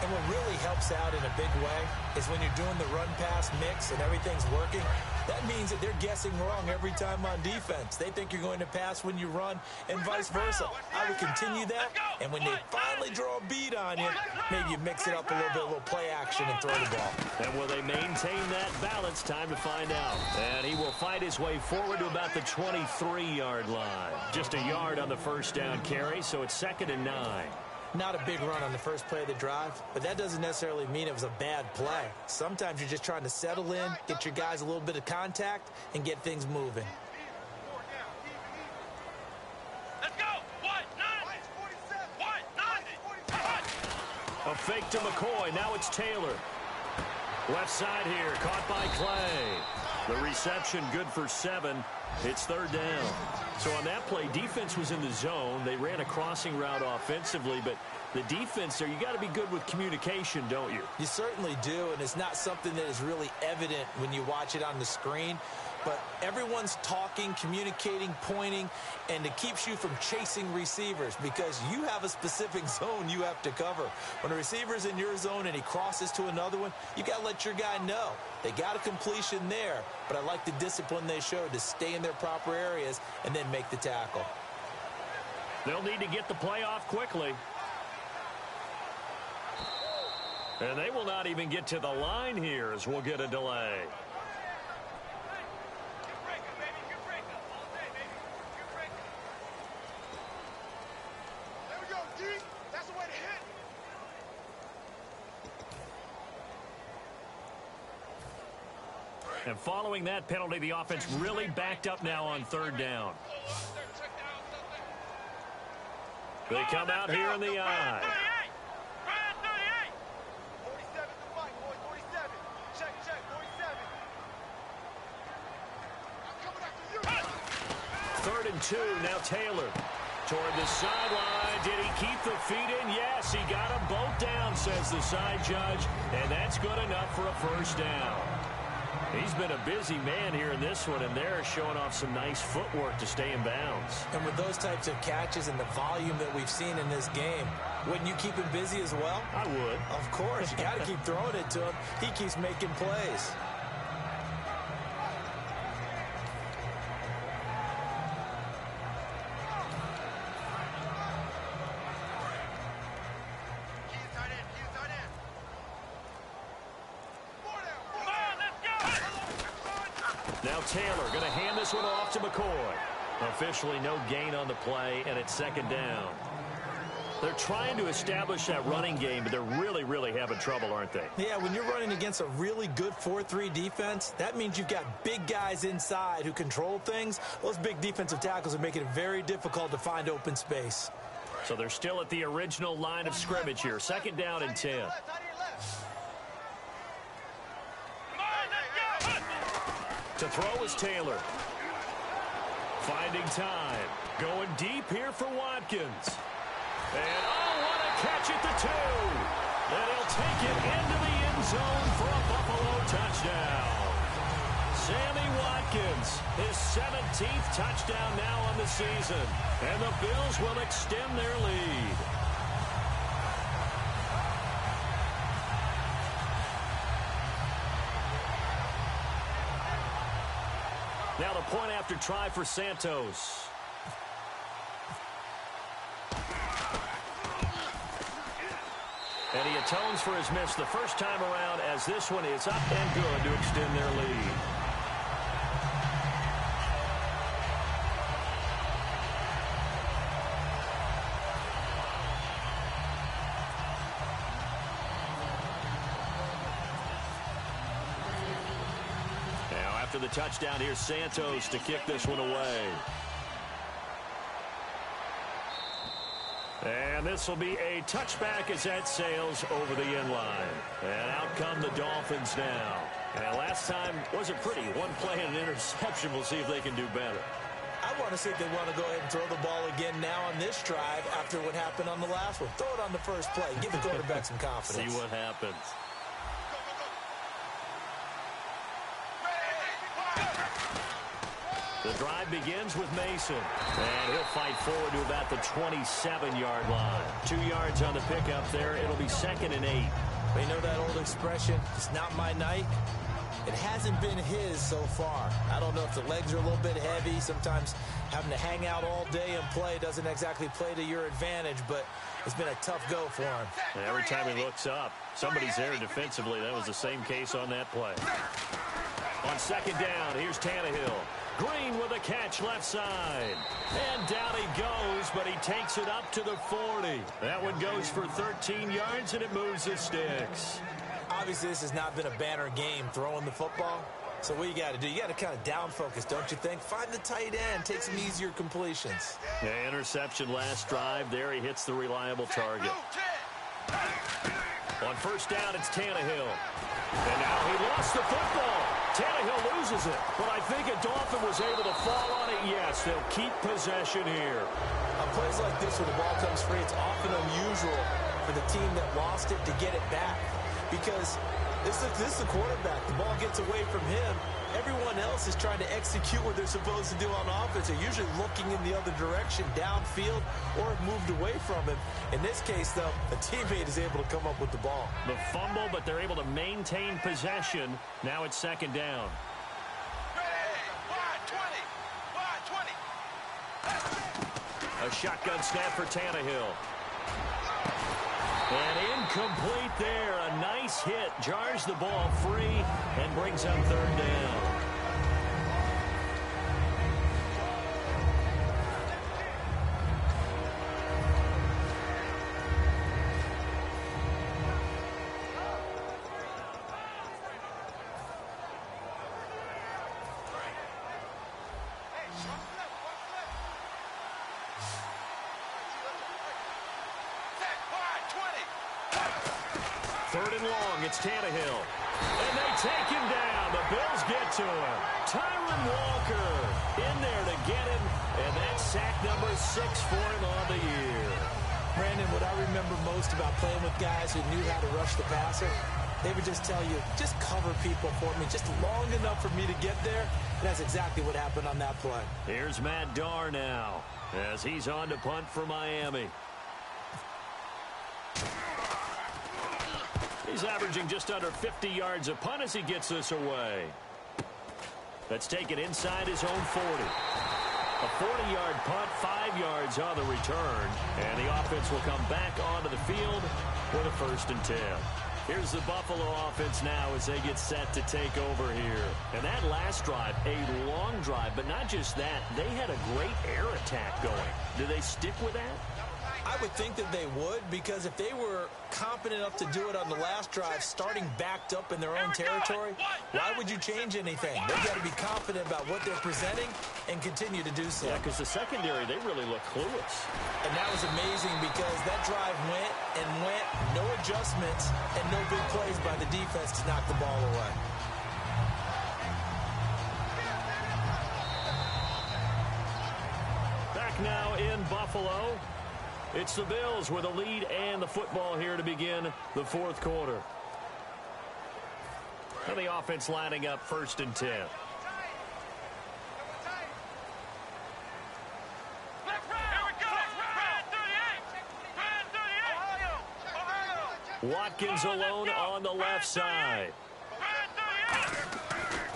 And what really helps out in a big way is when you're doing the run-pass mix and everything's working, that means that they're guessing wrong every time on defense. They think you're going to pass when you run and vice versa. I would continue that, and when they finally draw a beat on you, maybe you mix it up a little play action and throw the ball. And will they maintain that balance? Time to find out. And he will fight his way forward to about the 23-yard line. Just a yard on the 1st down carry, so it's 2nd and 9. Not a big run on the first play of the drive, but that doesn't necessarily mean it was a bad play. Sometimes you're just trying to settle in, get your guys a little bit of contact, and get things moving. A fake to McCoy. Now it's Taylor. Left side here, caught by Clay. The reception good for 7. It's third down. So on that play, defense was in the zone. They ran a crossing route offensively, but the defense there, you got to be good with communication, don't you? You certainly do, and it's not something that is really evident when you watch it on the screen. But everyone's talking, communicating, pointing, and it keeps you from chasing receivers because you have a specific zone you have to cover. When a receiver's in your zone and he crosses to another one, you got to let your guy know. They got a completion there, but I like the discipline they showed to stay in their proper areas and then make the tackle. They'll need to get the play off quickly. And they will not even get to the line here as we'll get a delay. And following that penalty, the offense really backed up now on third down. They come out here in the eye. 3rd and 2, now Taylor. Toward the sideline, did he keep the feet in? Yes, he got them both down, says the side judge, and that's good enough for a first down. He's been a busy man here in this one, and they're showing off some nice footwork to stay in bounds. And with those types of catches and the volume that we've seen in this game, wouldn't you keep him busy as well? I would. Of course. You got to keep throwing it to him. He keeps making plays. Now Taylor going to hand this one off to McCoy. Officially no gain on the play, and it's second down. They're trying to establish that running game, but they're really having trouble, aren't they? Yeah, when you're running against a really good 4-3 defense, that means you've got big guys inside who control things. Those big defensive tackles are making it very difficult to find open space. So they're still at the original line of scrimmage here. Second down and 10. To throw is Taylor. Finding time. Going deep here for Watkins. And, oh, what a catch at the 2. And he'll take it into the end zone for a Buffalo touchdown. Sammy Watkins, his 17th touchdown now on the season. And the Bills will extend their lead. Now the point after try for Santos. And he atones for his miss the first time around as this one is up and good to extend their lead. After the touchdown, here's Santos to kick this one away. And this will be a touchback as that sails over the end line. And out come the Dolphins now. And last time wasn't pretty. One play and an interception. We'll see if they can do better. I want to see if they want to go ahead and throw the ball again now on this drive after what happened on the last one. Throw it on the first play. Give the quarterback some confidence. See what happens. The drive begins with Mason, and he'll fight forward to about the 27-yard line. 2 yards on the pickup there. It'll be 2nd and 8. But you know that old expression, it's not my night? It hasn't been his so far. I don't know if the legs are a little bit heavy. Sometimes having to hang out all day and play doesn't exactly play to your advantage, but it's been a tough go for him. And every time he looks up, somebody's there defensively. That was the same case on that play. On second down, here's Tannehill. Green with a catch left side. And down he goes, but he takes it up to the 40. That one goes for 13 yards, and it moves the sticks. Obviously, this has not been a banner game throwing the football. So what you got to do, you got to kind of down focus, don't you think? Find the tight end, take some easier completions. Yeah, interception last drive. There he hits the reliable target. On first down, it's Tannehill. And now he lost the football. Tannehill loses it. But I think a Dolphin was able to fall on it. Yes, they'll keep possession here. On plays like this where the ball comes free, it's often unusual for the team that lost it to get it back. Because this is the quarterback. The ball gets away from him. Everyone else is trying to execute what they're supposed to do on offense. They're usually looking in the other direction, downfield, or have moved away from him. In this case, though, a teammate is able to come up with the ball. The fumble, but they're able to maintain possession. Now it's second down. A shotgun snap for Tannehill. And incomplete there. A nice hit. Jars the ball free and brings up third down. Third and long, it's Tannehill. And they take him down. The Bills get to him. Tyron Walker in there to get him. And that's sack number 6 for him on the year. Brandon, what I remember most about playing with guys who knew how to rush the passer, they would just tell you, just cover people for me, just long enough for me to get there. And that's exactly what happened on that play. Here's Matt Darr now as he's on to punt for Miami. He's averaging just under 50 yards a punt as he gets this away. That's taken inside his own 40. A 40-yard punt, 5 yards on the return. And the offense will come back onto the field with a 1st and 10. Here's the Buffalo offense now as they get set to take over here. And that last drive, a long drive, but not just that. They had a great air attack going. Do they stick with that? I would think that they would, because if they were competent enough to do it on the last drive, starting backed up in their own territory, why would you change anything? They've got to be confident about what they're presenting and continue to do so. Yeah, because the secondary, they really look clueless. And that was amazing because that drive went and went, no adjustments, and no big plays by the defense to knock the ball away. Back now in Buffalo. It's the Bills with a lead and the football here to begin the 4th quarter. And the offense lining up 1st and 10. Watkins alone on the left side.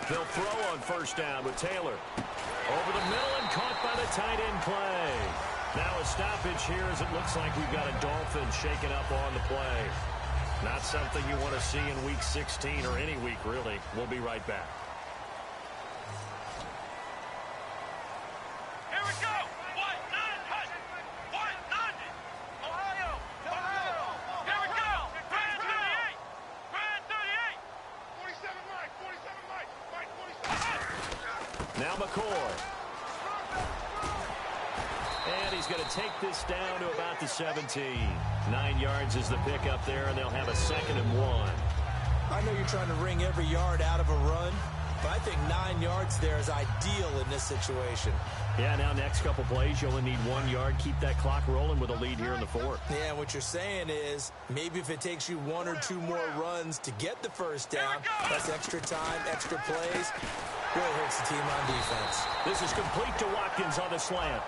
They'll throw on 1st down with Taylor. Over the middle and caught by the tight end play. Now a stoppage here as it looks like we've got a Dolphin shaken up on the play. Not something you want to see in Week 16 or any week, really. We'll be right back. Here we go. 1-9, Ohio. Here we go. Brand 38. 47 Mike. Now McCoy. And he's going to take this down to about the 17. 9 yards is the pickup there, and they'll have a 2nd and 1. I know you're trying to wring every yard out of a run, but I think 9 yards there is ideal in this situation. Yeah, now next couple plays, you only need 1 yard. Keep that clock rolling with a lead here in the 4th. Yeah, what you're saying is maybe if it takes you 1 or 2 more runs to get the 1st down, that's extra time, extra plays. Really hurts the team on defense. This is complete to Watkins on the slant.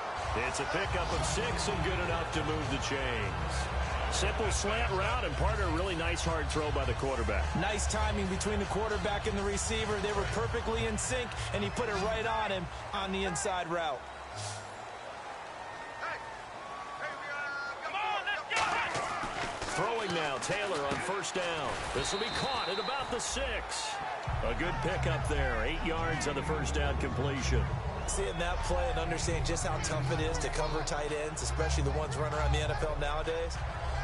It's a pickup of 6 and good enough to move the chains. Simple slant route and part of a really nice hard throw by the quarterback. Nice timing between the quarterback and the receiver. They were perfectly in sync, and he put it right on him on the inside route. Throwing now, Taylor on 1st down. This will be caught at about the 6. A good pickup there. 8 yards on the 1st down completion. Seeing that play and understanding just how tough it is to cover tight ends, especially the ones running around the NFL nowadays,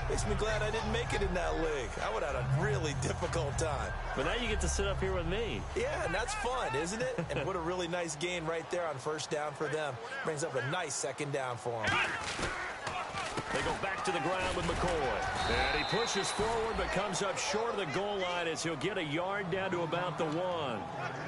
makes me glad I didn't make it in that league. I would have had a really difficult time. But now you get to sit up here with me. Yeah, and that's fun, isn't it? And what a really nice gain right there on 1st down for them. Brings up a nice 2nd down for them. They go back to the ground with McCoy. And he pushes forward but comes up short of the goal line as he'll get a yard down to about the 1.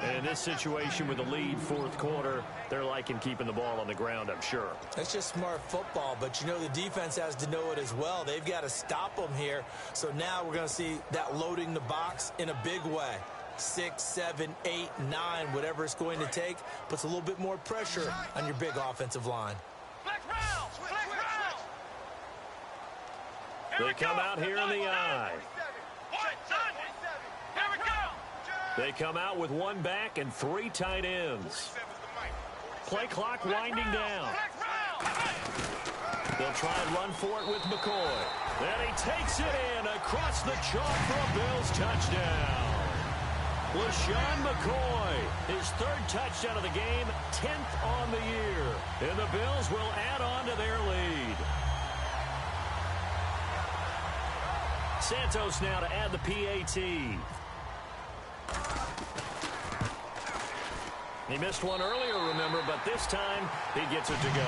And in this situation with the lead fourth quarter, they're liking keeping the ball on the ground, I'm sure. That's just smart football, but you know the defense has to know it as well. They've got to stop them here. So now we're going to see that loading the box in a big way. 6, 7, 8, 9, whatever it's going to take, puts a little bit more pressure on your big offensive line. They come out here in the I. They come out with 1 back and 3 tight ends. Play clock winding down. They'll try and run for it with McCoy. And he takes it in across the chalk for a Bills touchdown. LaShawn McCoy, his 3rd touchdown of the game, 10th on the year. And the Bills will add on to their lead. Santos now to add the PAT. He missed one earlier, remember, but this time he gets it to go.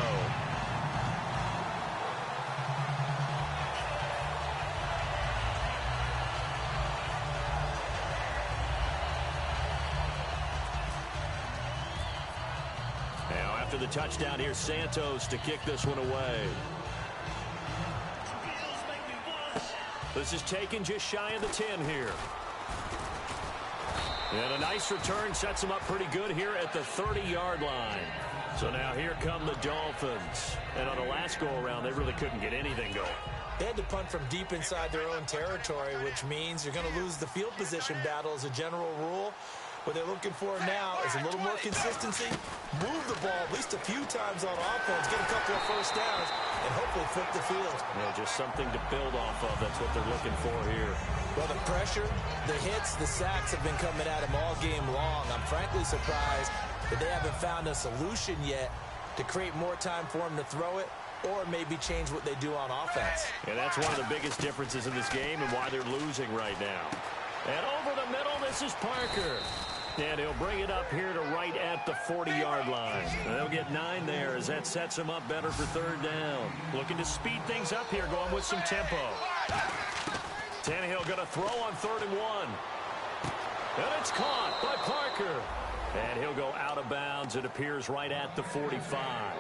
Now after the touchdown, here's Santos to kick this one away. This is taken just shy of the 10 here. And a nice return sets them up pretty good here at the 30-yard line. So now here come the Dolphins. And on the last go-around, they really couldn't get anything going. They had to punt from deep inside their own territory, which means you're going to lose the field position battle as a general rule. What they're looking for now is a little more consistency, move the ball at least a few times on offense, get a couple of first downs, and hopefully flip the field. Yeah, just something to build off of. That's what they're looking for here. Well, the pressure, the hits, the sacks have been coming at him all game long. I'm frankly surprised that they haven't found a solution yet to create more time for him to throw it or maybe change what they do on offense. And that's one of the biggest differences in this game and why they're losing right now. And over the middle, this is Parker. And he'll bring it up here to right at the 40-yard line. And they'll get 9 there as that sets them up better for 3rd down. Looking to speed things up here, going with some tempo. Tannehill going to throw on 3rd and 1. And it's caught by Parker. And he'll go out of bounds. It appears right at the 45.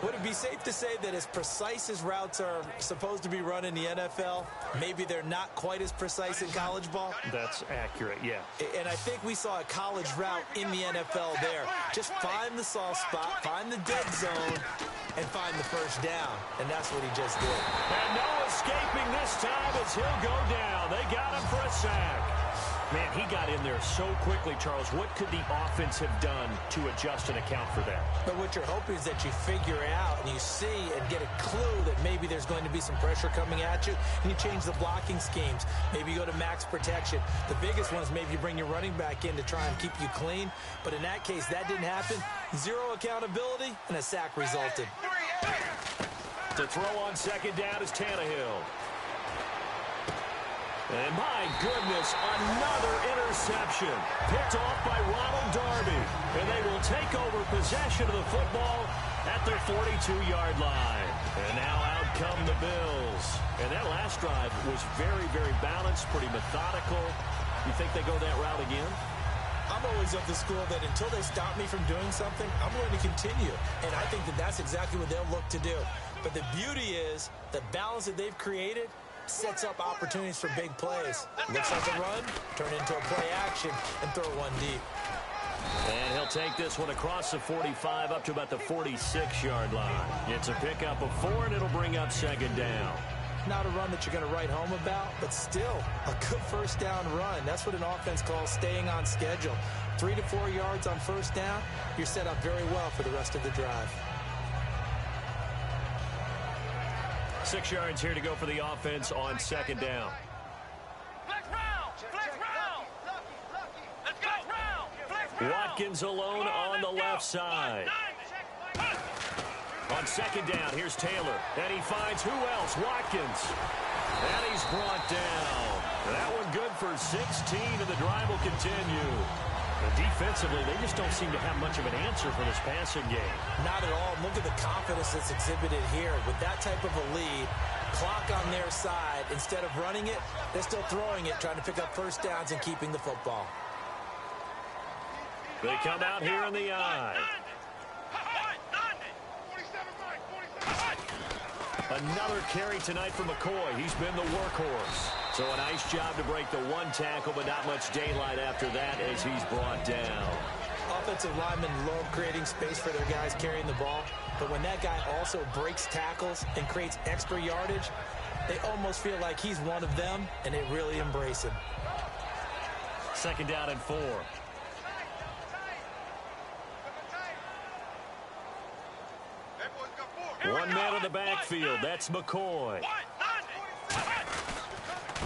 Would it be safe to say that as precise as routes are supposed to be run in the NFL, maybe they're not quite as precise in college ball? That's accurate, yeah. And I think we saw a college route in the NFL there. Just find the soft spot, find the dead zone, and find the first down. And that's what he just did. And no escaping this time as he'll go down. They got him for a sack. Man, he got in there so quickly, Charles. What could the offense have done to adjust and account for that? But what you're hoping is that you figure out and you see and get a clue that maybe there's going to be some pressure coming at you, and you change the blocking schemes. Maybe you go to max protection. The biggest one is maybe you bring your running back in to try and keep you clean. But in that case, that didn't happen. 0 accountability, and a sack resulted. To throw on 2nd down is Tannehill. And my goodness, another interception. Picked off by Ronald Darby. And they will take over possession of the football at their 42-yard line. And now out come the Bills. And that last drive was very, very balanced, pretty methodical. You think they go that route again? I'm always of the school that until they stop me from doing something, I'm going to continue. And I think that that's exactly what they'll look to do. But the beauty is the balance that they've created sets up opportunities for big plays. Looks like a run, turn into a play action, and throw one deep. And he'll take this one across the 45 up to about the 46-yard line. It's a pickup of 4, and it'll bring up 2nd down. Not a run that you're going to write home about, but still a good first down run. That's what an offense calls staying on schedule. 3 to 4 yards on first down, you're set up very well for the rest of the drive. 6 yards here to go for the offense on 2nd down. Flex round! Flex round! Let's go! Round! Flex round! Watkins alone on the left side. On 2nd down, here's Taylor. And he finds who else? Watkins. And he's brought down. That one good for 16, and the drive will continue. Defensively, they just don't seem to have much of an answer for this passing game. Not at all. Look at the confidence that's exhibited here. With that type of a lead, clock on their side, instead of running it, they're still throwing it, trying to pick up first downs and keeping the football. They come out here in the eye. Another carry tonight for McCoy. He's been the workhorse. So a nice job to break the one tackle, but not much daylight after that as he's brought down. Offensive linemen love creating space for their guys carrying the ball, but when that guy also breaks tackles and creates extra yardage, they almost feel like he's one of them, and they really embrace him. 2nd down and 4. One man in the backfield. That's McCoy.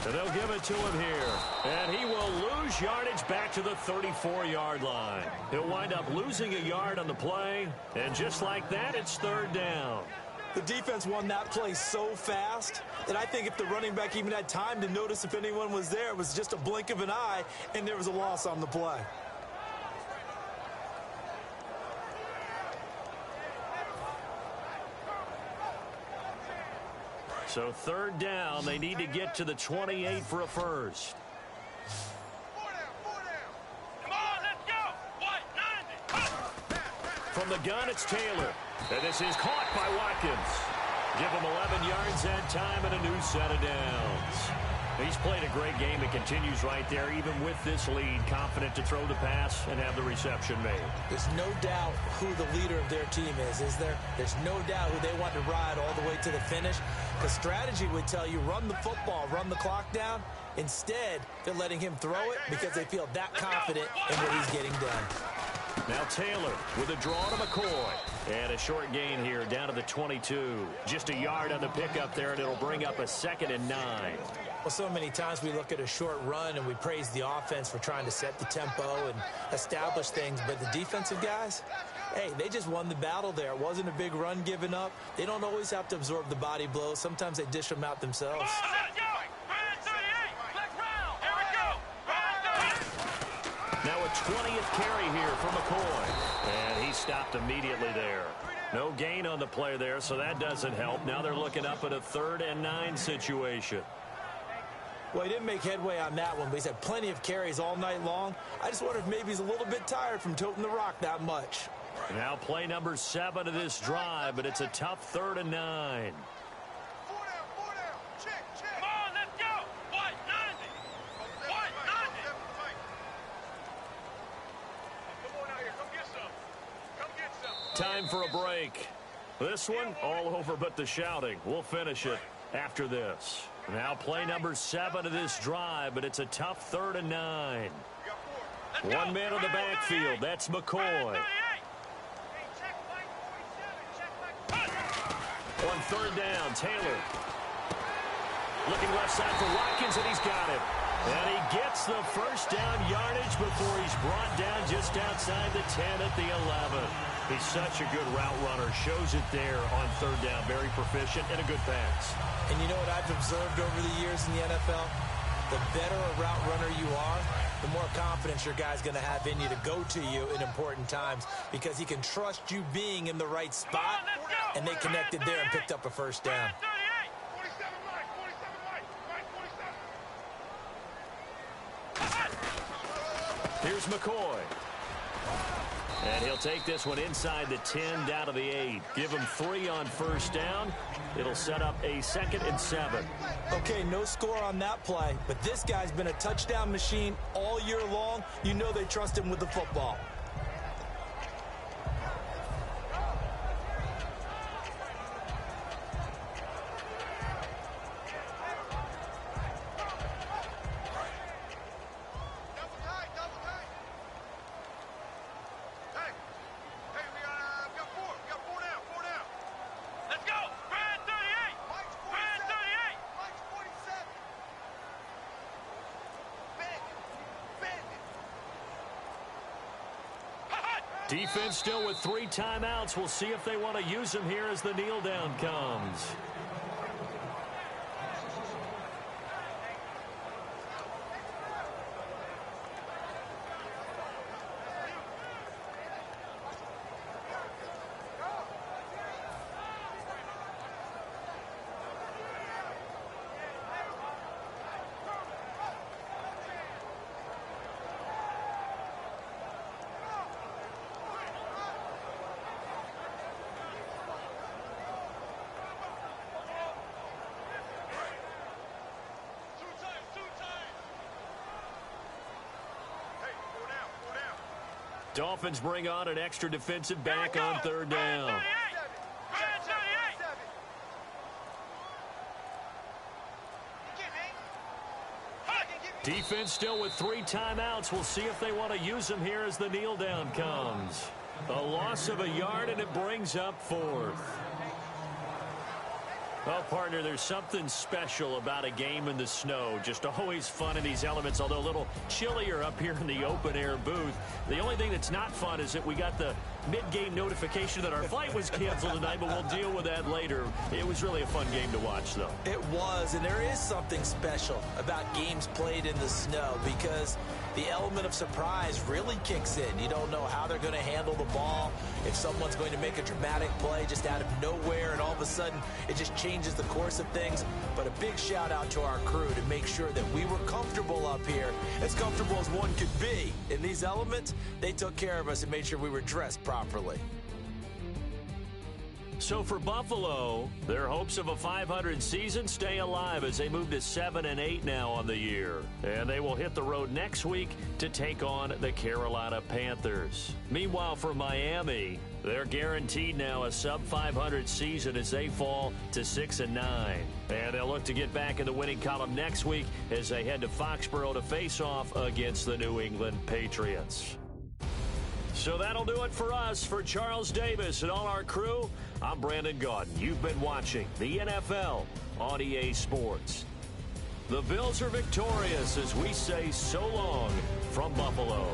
And they'll give it to him here. And he will lose yardage back to the 34-yard line. He'll wind up losing a yard on the play. And just like that, it's 3rd down. The defense won that play so fast that I think if the running back even had time to notice if anyone was there, it was just a blink of an eye, and there was a loss on the play. So 3rd down, they need to get to the 28 for a first. Come on, let's go. From the gun, it's Taylor. And this is caught by Watkins. Give him 11 yards that time and a new set of downs. He's played a great game and continues right there, even with this lead, confident to throw the pass and have the reception made. There's no doubt who the leader of their team is there? There's no doubt who they want to ride all the way to the finish. Because strategy would tell you, run the football, run the clock down. Instead, they're letting him throw it because they feel that confident in what he's getting done. Now Taylor with a draw to McCoy. And a short gain here down to the 22. Just a yard on the pickup there, and it'll bring up a 2nd and 9. Well, so many times we look at a short run and we praise the offense for trying to set the tempo and establish things. But the defensive guys, hey, they just won the battle there. It wasn't a big run given up. They don't always have to absorb the body blows. Sometimes they dish them out themselves. Now a 20th carry here for McCoy. And he stopped immediately there. No gain on the play there, so that doesn't help. Now they're looking up at a 3rd and 9 situation. Well, he didn't make headway on that one, but he's had plenty of carries all night long. I just wonder if maybe he's a little bit tired from toting the rock that much. Now play number 7 of this drive, but it's a tough 3rd and 9. Time for a break. This one, all over but the shouting. We'll finish it after this. Now play number 7 of this drive, but it's a tough 3rd and 9. One man in the backfield. That's McCoy. On 3rd down, Taylor. Looking left side for Watkins, and he's got it. And he gets the first down yardage before he's brought down just outside the 10 at the 11. He's such a good route runner. Shows it there on 3rd down. Very proficient and a good pass. And you know what I've observed over the years in the NFL? The better a route runner you are, the more confidence your guy's going to have in you to go to you in important times because he can trust you being in the right spot, and they connected there and picked up a first down. Here's McCoy. And he'll take this one inside the 10 down to the 8. Give him 3 on first down. It'll set up a 2nd and 7. Okay, no score on that play, but this guy's been a touchdown machine all year long. You know they trust him with the football. Defense still with 3 timeouts. We'll see if they want to use them here as the kneel down comes. Dolphins bring on an extra defensive back on third down. Defense still with 3 timeouts. We'll see if they want to use them here as the kneel down comes. A loss of a yard, and it brings up 4th. Well, partner, there's something special about a game in the snow. Just always fun in these elements, although a little chillier up here in the open-air booth. The only thing that's not fun is that we got the mid-game notification that our flight was canceled tonight, but we'll deal with that later. It was really a fun game to watch, though. It was, and there is something special about games played in the snow because the element of surprise really kicks in. You don't know how they're going to handle the ball, if someone's going to make a dramatic play just out of nowhere, and all of a sudden it just changes the course of things. But a big shout out to our crew to make sure that we were comfortable up here, as comfortable as one could be. In these elements, they took care of us and made sure we were dressed properly. So for Buffalo, their hopes of a 500 season stay alive as they move to 7-8 now on the year. And they will hit the road next week to take on the Carolina Panthers. Meanwhile, for Miami, they're guaranteed now a sub-500 season as they fall to 6-9. And they'll look to get back in the winning column next week as they head to Foxborough to face off against the New England Patriots. So that'll do it for us. For Charles Davis and all our crew, I'm Brandon Gaudin. You've been watching the NFL on EA Sports. The Bills are victorious as we say so long from Buffalo.